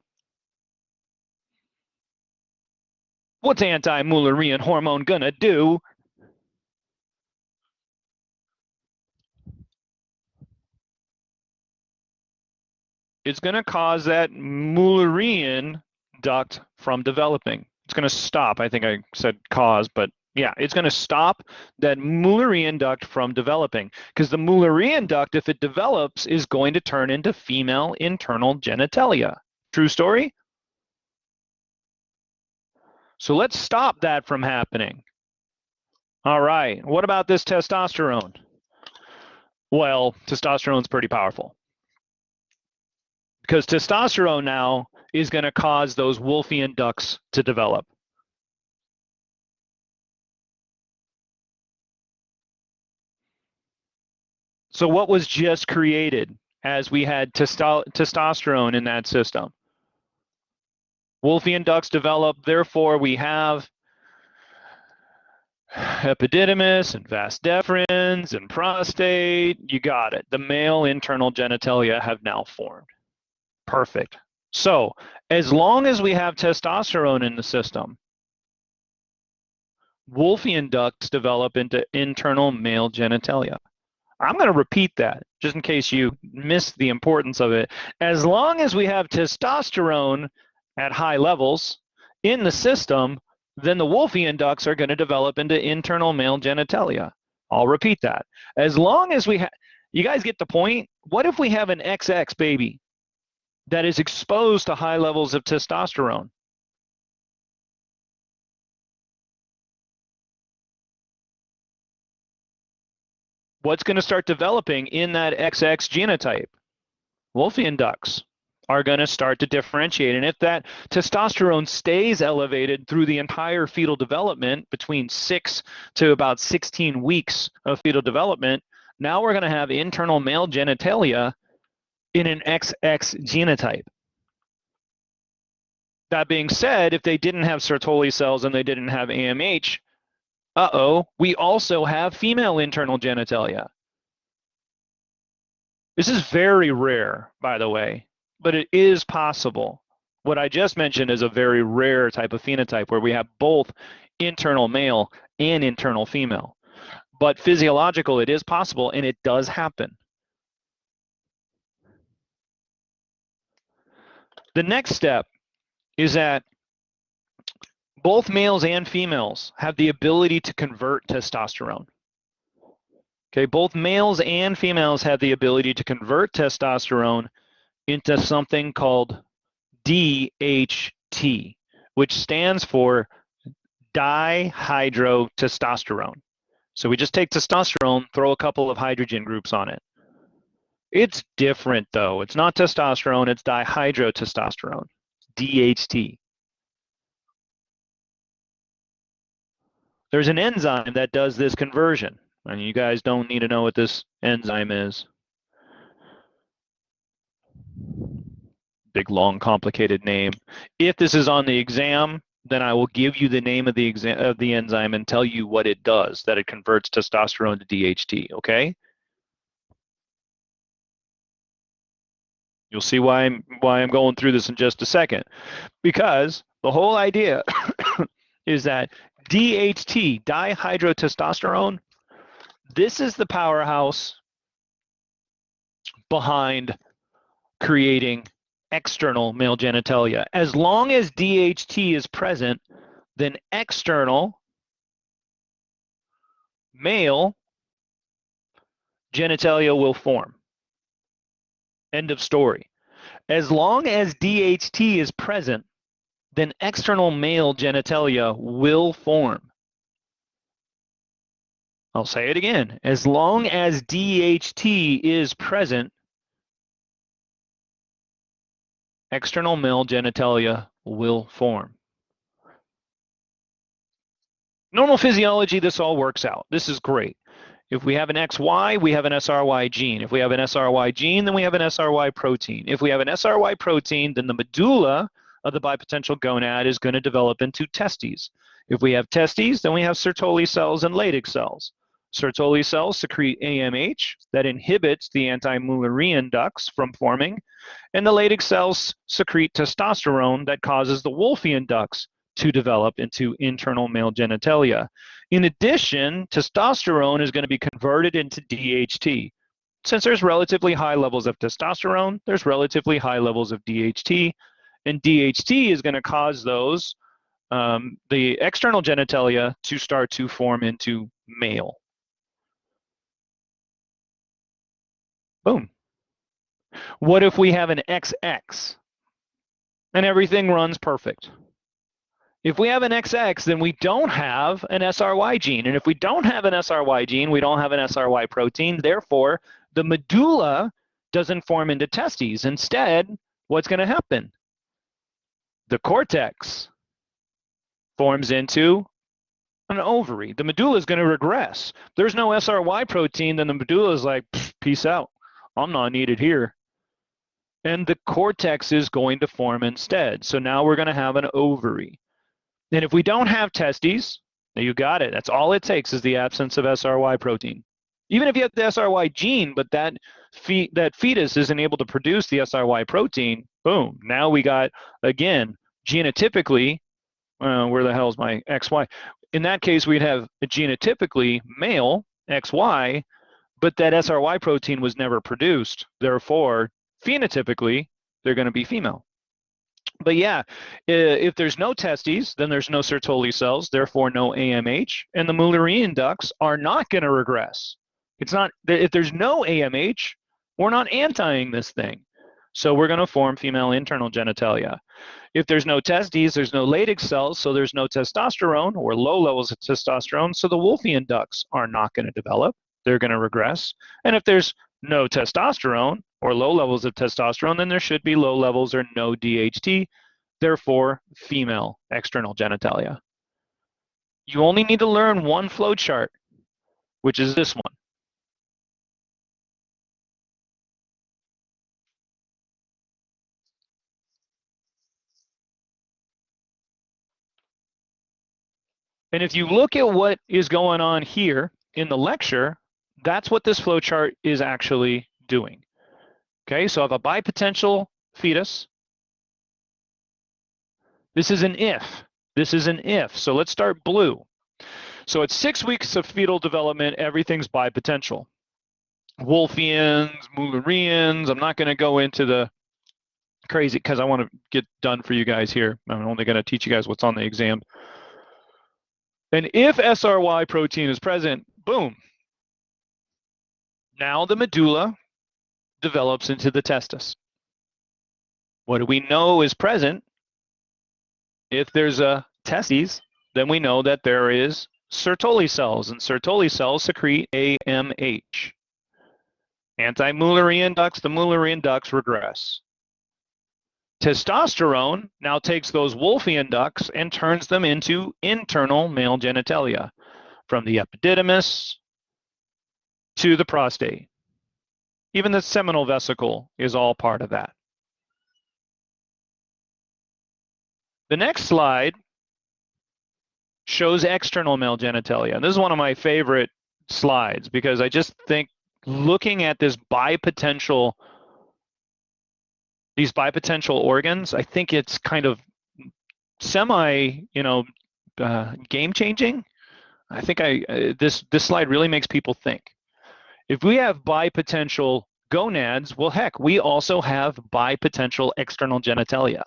What's anti-Mullerian hormone gonna do? It's gonna cause that Mullerian duct from developing. It's gonna stop. I think I said cause, but yeah, it's gonna stop that Mullerian duct from developing, because the Mullerian duct, if it develops, is going to turn into female internal genitalia. True story? So let's stop that from happening. All right, what about this testosterone? Well, testosterone's pretty powerful, because testosterone now is going to cause those Wolffian ducts to develop. So what was just created as we had testosterone in that system? Wolffian ducts develop, therefore we have epididymis and vas deferens and prostate. You got it. The male internal genitalia have now formed. Perfect. So as long as we have testosterone in the system, Wolffian ducts develop into internal male genitalia. I'm going to repeat that just in case you missed the importance of it. As long as we have testosterone at high levels in the system, then the Wolffian ducts are going to develop into internal male genitalia. I'll repeat that. As long as we have, you guys get the point? What if we have an XX baby that is exposed to high levels of testosterone? What's going to start developing in that XX genotype? Wolffian ducts are going to start to differentiate. And if that testosterone stays elevated through the entire fetal development, between 6 to about 16 weeks of fetal development, now we're going to have internal male genitalia in an XX genotype. That being said, if they didn't have Sertoli cells and they didn't have AMH, we also have female internal genitalia. This is very rare, by the way, but it is possible. What I just mentioned is a very rare type of phenotype where we have both internal male and internal female. But physiological, it is possible, and it does happen. The next step is that both males and females have the ability to convert testosterone. Okay, both males and females have the ability to convert testosterone into something called DHT, which stands for dihydrotestosterone. So we just take testosterone, throw a couple of hydrogen groups on it. It's different though. It's not testosterone, it's dihydrotestosterone, DHT. There's an enzyme that does this conversion, and you guys don't need to know what this enzyme is. Big, long, complicated name. If this is on the exam, then I will give you the name of the enzyme and tell you what it does, that it converts testosterone to DHT, okay? You'll see why I'm going through this in just a second. Because the whole idea is that DHT, dihydrotestosterone, this is the powerhouse behind creating external male genitalia. As long as DHT is present, then external male genitalia will form. End of story. As long as DHT is present, then external male genitalia will form. I'll say it again. As long as DHT is present, external male genitalia will form. Normal physiology, this all works out. This is great. If we have an XY, we have an SRY gene. If we have an SRY gene, then we have an SRY protein. If we have an SRY protein, then the medulla of the bipotential gonad is going to develop into testes. If we have testes, then we have Sertoli cells and Leydig cells. Sertoli cells secrete AMH that inhibits the anti-Mullerian ducts from forming, and the Leydig cells secrete testosterone that causes the Wolffian ducts to develop into internal male genitalia. In addition, testosterone is going to be converted into DHT. Since there's relatively high levels of testosterone, there's relatively high levels of DHT, and DHT is going to cause those, the external genitalia, to start to form into male. Boom. What if we have an XX and everything runs perfect? If we have an XX, then we don't have an SRY gene. And if we don't have an SRY gene, we don't have an SRY protein. Therefore, the medulla doesn't form into testes. Instead, what's going to happen? The cortex forms into an ovary. The medulla is going to regress. There's no SRY protein, then the medulla is like, peace out. I'm not needed here. And the cortex is going to form instead. So now we're going to have an ovary. And if we don't have testes, you got it. That's all it takes is the absence of SRY protein. Even if you have the SRY gene, but that fetus isn't able to produce the SRY protein, boom. Now we got, again, genotypically, where the hell is my XY? In that case, we'd have a genotypically male, XY, but that SRY protein was never produced. Therefore, phenotypically, they're going to be female. But yeah, if there's no testes, then there's no Sertoli cells, therefore no AMH, and the Mullerian ducts are not going to regress. It's not, if there's no AMH, we're not antiing this thing. So we're going to form female internal genitalia. If there's no testes, there's no Leydig cells, so there's no testosterone or low levels of testosterone, so the Wolffian ducts are not going to develop. They're going to regress. And if there's no testosterone or low levels of testosterone, then there should be low levels or no DHT, therefore female external genitalia. You only need to learn one flow chart, which is this one. And if you look at what is going on here in the lecture, that's what this flow chart is actually doing. Okay, so I have a bipotential fetus. This is an if. This is an if. So let's start blue. So at 6 weeks of fetal development, everything's bipotential. Wolffians, Mullerians, I'm not going to go into the crazy because I want to get done for you guys here. I'm only going to teach you guys what's on the exam. And if SRY protein is present, boom. Now the medulla develops into the testis. What do we know is present? If there's a testes, then we know that there is Sertoli cells, and Sertoli cells secrete AMH. Anti-Mullerian ducts, the Mullerian ducts regress. Testosterone now takes those Wolffian ducts and turns them into internal male genitalia, from the epididymis to the prostate. Even the seminal vesicle is all part of that. The next slide shows external male genitalia. And this is one of my favorite slides because I just think looking at this these bipotential organs, I think it's kind of semi, game changing. I think this slide really makes people think. If we have bipotential gonads, well, heck, we also have bipotential external genitalia.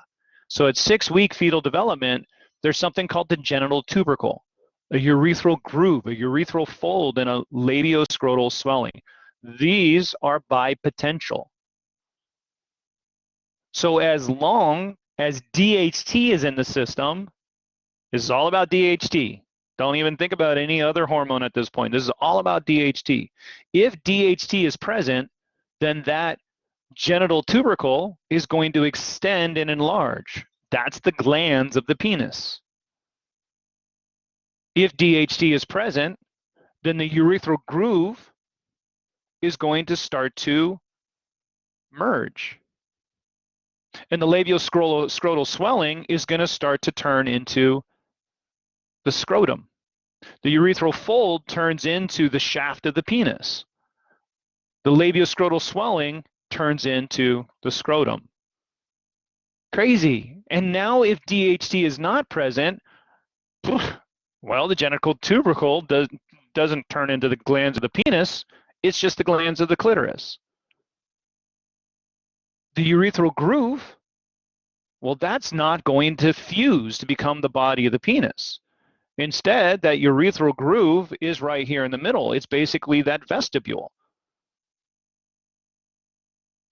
So at 6 week fetal development, there's something called the genital tubercle. a urethral groove, a urethral fold, and a labioscrotal swelling. These are bipotential. So as long as DHT is in the system, this is all about DHT. Don't even think about any other hormone at this point. This is all about DHT. If DHT is present, then that genital tubercle is going to extend and enlarge. That's the glands of the penis. If DHT is present, then the urethral groove is going to start to merge. And the labioscrotal swelling is going to start to turn into the scrotum. The urethral fold turns into the shaft of the penis. The labioscrotal swelling turns into the scrotum. Crazy. And now if DHT is not present, well, the genital tubercle doesn't turn into the glands of the penis, it's just the glands of the clitoris. The urethral groove, well, that's not going to fuse to become the body of the penis. Instead, that urethral groove is right here in the middle. It's basically that vestibule.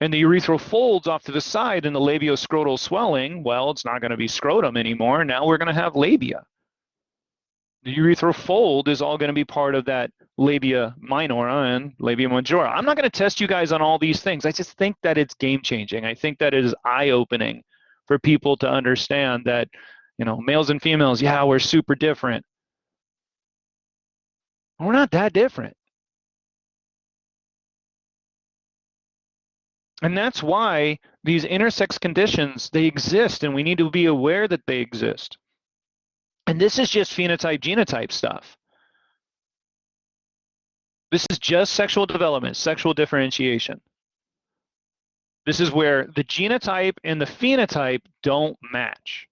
And the urethral folds off to the side and the labioscrotal swelling, well, it's not going to be scrotum anymore. Now we're going to have labia. The urethral fold is all going to be part of that labia minora and labia majora. I'm not going to test you guys on all these things. I just think that it's game changing. I think that it is eye-opening for people to understand that, you know, males and females, yeah, we're super different. We're not that different. And that's why these intersex conditions, they exist, and we need to be aware that they exist. And this is just phenotype, genotype stuff. This is just sexual development, sexual differentiation. This is where the genotype and the phenotype don't match.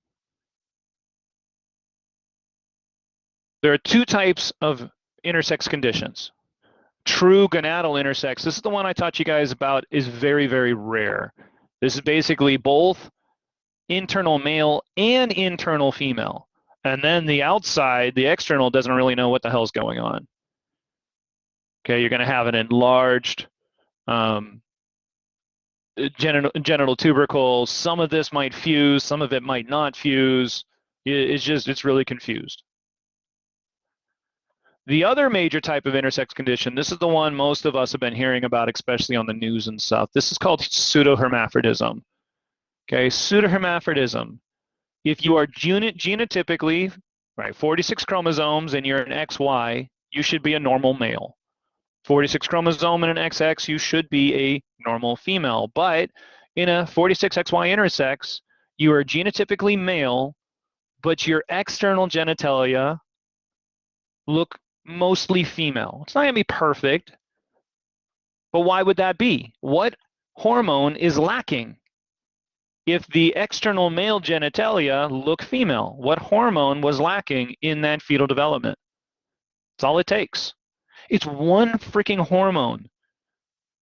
There are two types of intersex conditions. True gonadal intersex, this is the one I taught you guys about, is very, very rare. This is basically both internal male and internal female. And then the outside, the external, doesn't really know what the hell's going on. Okay, you're going to have an enlarged genital tubercle. Some of this might fuse, some of it might not fuse. It's really confused. The other major type of intersex condition, this is the one most of us have been hearing about, especially on the news and stuff. This is called pseudohermaphrodism. Okay, pseudohermaphrodism. If you are genotypically, right, 46 chromosomes and you're an XY, you should be a normal male. 46 chromosome and an XX, you should be a normal female. But in a 46XY intersex, you are genotypically male, but your external genitalia look mostly female. It's not going to be perfect, but why would that be? What hormone is lacking? If the external male genitalia look female, what hormone was lacking in that fetal development? That's all it takes. It's one freaking hormone,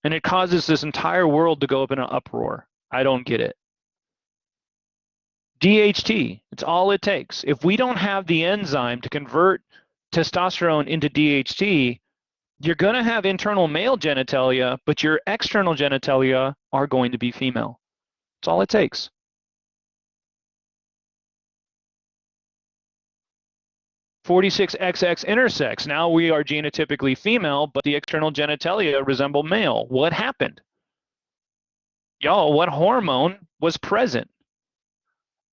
and it causes this entire world to go up in an uproar. I don't get it. DHT, it's all it takes. If we don't have the enzyme to convert testosterone into DHT, you're going to have internal male genitalia, but your external genitalia are going to be female. That's all it takes. (46XX intersex). Now we are genotypically female, but the external genitalia resemble male. What happened? Y'all, what hormone was present?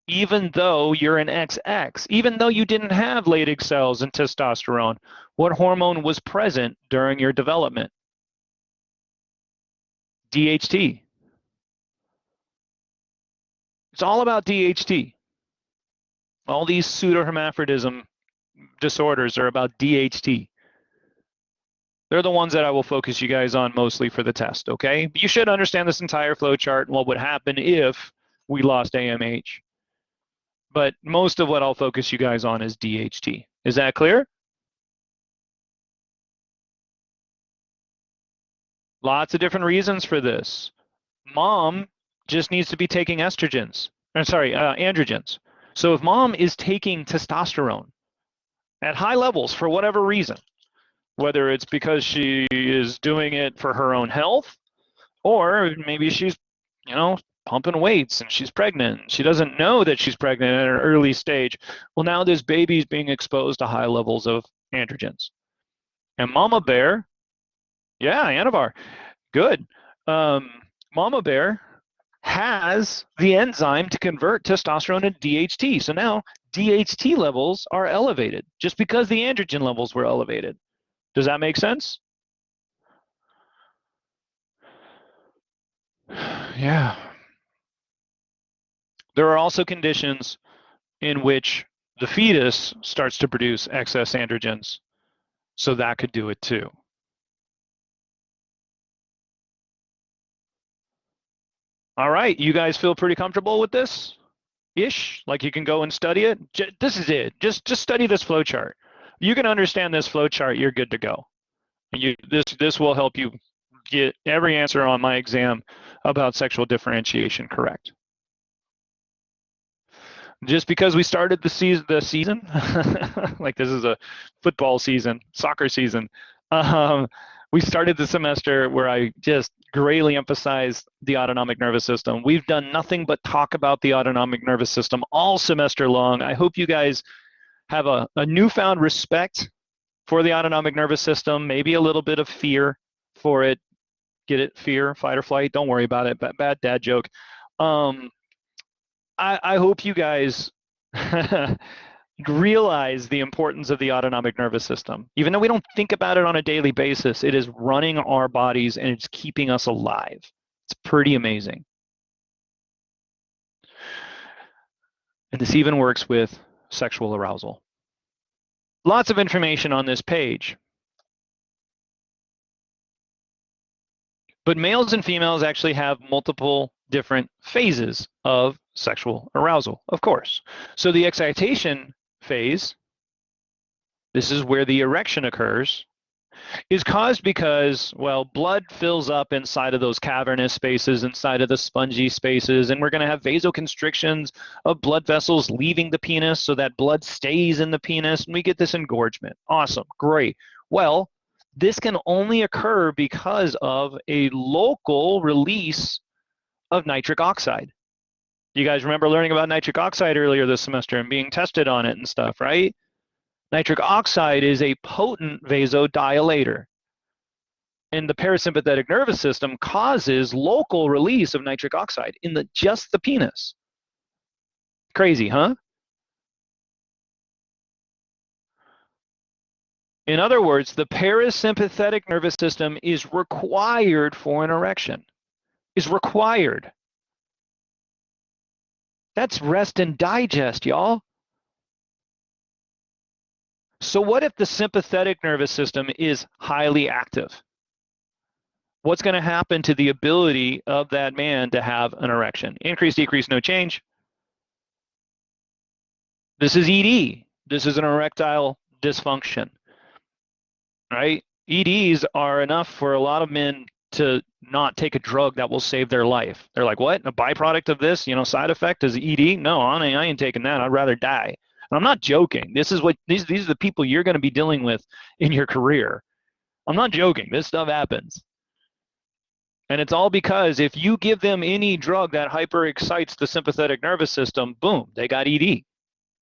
Even though you're an XX, even though you didn't have Leydig cells and testosterone, what hormone was present during your development? DHT. It's all about DHT. All these pseudohermaphrodism disorders are about DHT. They're the ones that I will focus you guys on mostly for the test, okay? You should understand this entire flow chart and what would happen if we lost AMH. But most of what I'll focus you guys on is DHT. Is that clear? Lots of different reasons for this. Mom just needs to be taking androgens. So if mom is taking testosterone at high levels for whatever reason, whether it's because she is doing it for her own health, or maybe she's, pumping weights and she's pregnant. She doesn't know that she's pregnant at an early stage. Well, now this baby's being exposed to high levels of androgens. And mama bear, yeah, Anavar, good. Mama bear has the enzyme to convert testosterone to DHT. So now DHT levels are elevated just because the androgen levels were elevated. Does that make sense? Yeah. There are also conditions in which the fetus starts to produce excess androgens, so that could do it too. All right, you guys feel pretty comfortable with this? Ish, like you can go and study it? This is it. Just study this flow chart. You can understand this flow chart, you're good to go. This will help you get every answer on my exam about sexual differentiation correct. Just because we started the season, like this is a football season, soccer season, we started the semester where I just greatly emphasized the autonomic nervous system. We've done nothing but talk about the autonomic nervous system all semester long. I hope you guys have a newfound respect for the autonomic nervous system, maybe a little bit of fear for it. Get it? Fear, fight or flight. Don't worry about it. Bad dad joke. I hope you guys realize the importance of the autonomic nervous system. Even though we don't think about it on a daily basis, it is running our bodies and it's keeping us alive. It's pretty amazing. And this even works with sexual arousal. Lots of information on this page. But males and females actually have multiple different phases of sexual arousal, of course. So the excitation phase, this is where the erection occurs, is caused because, well, blood fills up inside of those cavernous spaces, inside of the spongy spaces, and we're going to have vasoconstrictions of blood vessels leaving the penis so that blood stays in the penis, and we get this engorgement. Awesome, great. Well, this can only occur because of a local release of nitric oxide. You guys remember learning about nitric oxide earlier this semester and being tested on it and stuff, right? Nitric oxide is a potent vasodilator. And the parasympathetic nervous system causes local release of nitric oxide in just the penis. Crazy, huh? In other words, the parasympathetic nervous system is required for an erection. Is required. That's rest and digest, y'all. So what if the sympathetic nervous system is highly active? What's going to happen to the ability of that man to have an erection? Increase, decrease, no change. This is ED. This is an erectile dysfunction, right? EDs are enough for a lot of men to not take a drug that will save their life. They're like, what? A byproduct of this, side effect is ED? No, I ain't taking that. I'd rather die. And I'm not joking. This is what these are the people you're going to be dealing with in your career. I'm not joking. This stuff happens. And it's all because if you give them any drug that hyper excites the sympathetic nervous system, boom, they got ED.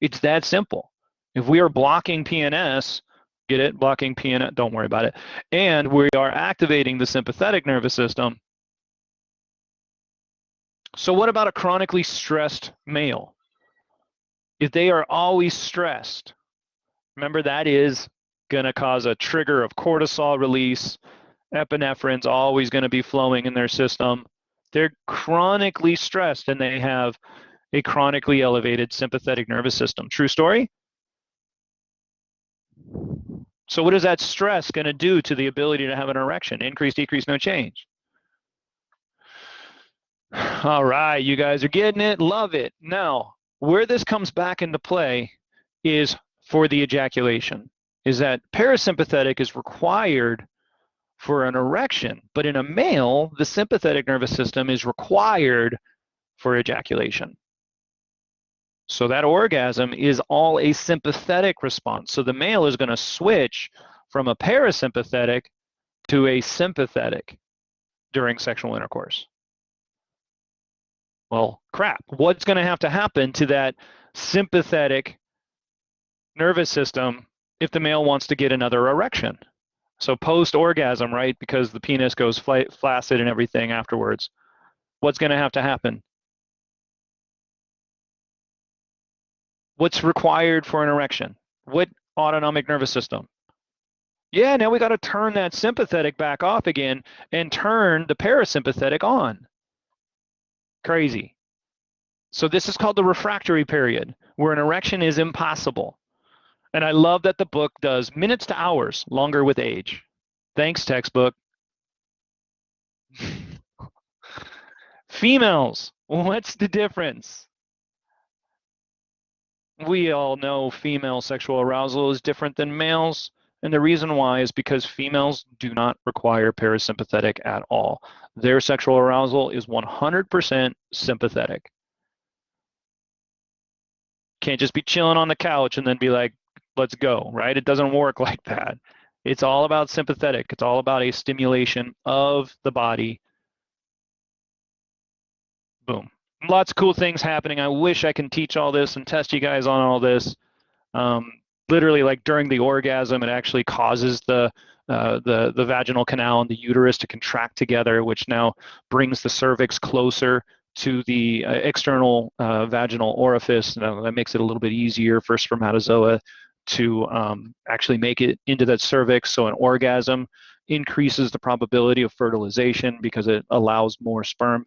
It's that simple. If we are blocking PNS, get it? Blocking PNS, don't worry about it. And we are activating the sympathetic nervous system. So what about a chronically stressed male? If they are always stressed, remember that is going to cause a trigger of cortisol release. Epinephrine's always going to be flowing in their system. They're chronically stressed and they have a chronically elevated sympathetic nervous system. True story? So what is that stress going to do to the ability to have an erection? Increase, decrease, no change. All right, you guys are getting it. Love it. Now, where this comes back into play is for the ejaculation, is that parasympathetic is required for an erection, but in a male, the sympathetic nervous system is required for ejaculation. So that orgasm is all a sympathetic response. So the male is going to switch from a parasympathetic to a sympathetic during sexual intercourse. Well, crap. What's going to have to happen to that sympathetic nervous system if the male wants to get another erection? So post-orgasm, right, because the penis goes flaccid and everything afterwards, what's going to have to happen? What's required for an erection? What autonomic nervous system? Yeah, now we got to turn that sympathetic back off again and turn the parasympathetic on. Crazy. So this is called the refractory period, where an erection is impossible. And I love that the book does minutes to hours longer with age. Thanks, textbook. Females, what's the difference? We all know female sexual arousal is different than males. And the reason why is because females do not require parasympathetic at all. Their sexual arousal is 100% sympathetic. Can't just be chilling on the couch and then be like, let's go, right? It doesn't work like that. It's all about sympathetic. It's all about a stimulation of the body. Boom. Lots of cool things happening. I wish I can teach all this and test you guys on all this. Literally, like during the orgasm, it actually causes the vaginal canal and the uterus to contract together, which now brings the cervix closer to the external vaginal orifice. That makes it a little bit easier for spermatozoa to actually make it into that cervix. So an orgasm increases the probability of fertilization because it allows more sperm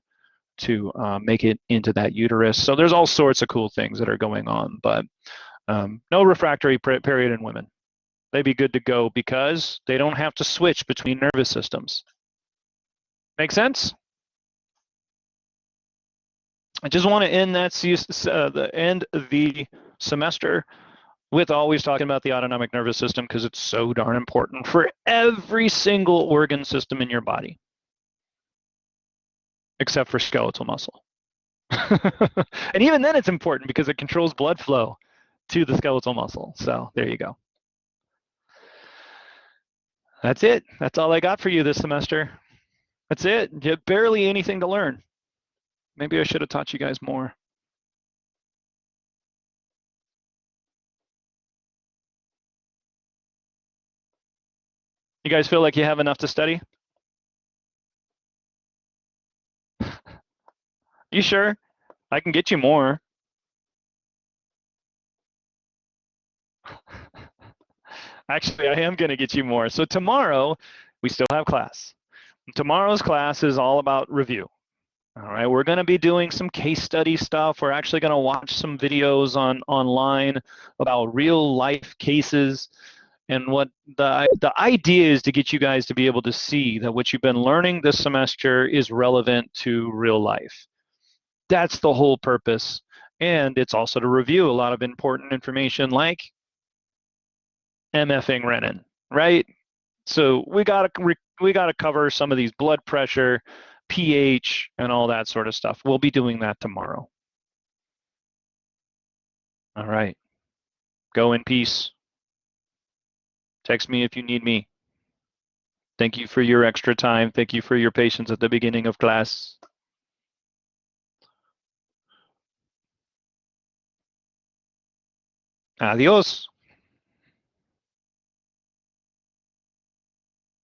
to make it into that uterus. So there's all sorts of cool things that are going on, but no refractory period in women. They'd be good to go because they don't have to switch between nervous systems. Make sense? I just want to end the semester with always talking about the autonomic nervous system because it's so darn important for every single organ system in your body, except for skeletal muscle. And even then it's important because it controls blood flow to the skeletal muscle. So there you go. That's it. That's all I got for you this semester. That's it. You have barely anything to learn. Maybe I should have taught you guys more. You guys feel like you have enough to study? You sure? I can get you more. Actually, I am going to get you more. So tomorrow, we still have class. Tomorrow's class is all about review. All right, we're going to be doing some case study stuff. We're actually going to watch some videos online about real life cases. And what the idea is to get you guys to be able to see that what you've been learning this semester is relevant to real life. That's the whole purpose. And it's also to review a lot of important information like MFing renin, right? So we gotta cover some of these blood pressure, pH, and all that sort of stuff. We'll be doing that tomorrow. All right. Go in peace. Text me if you need me. Thank you for your extra time. Thank you for your patience at the beginning of class. Adiós.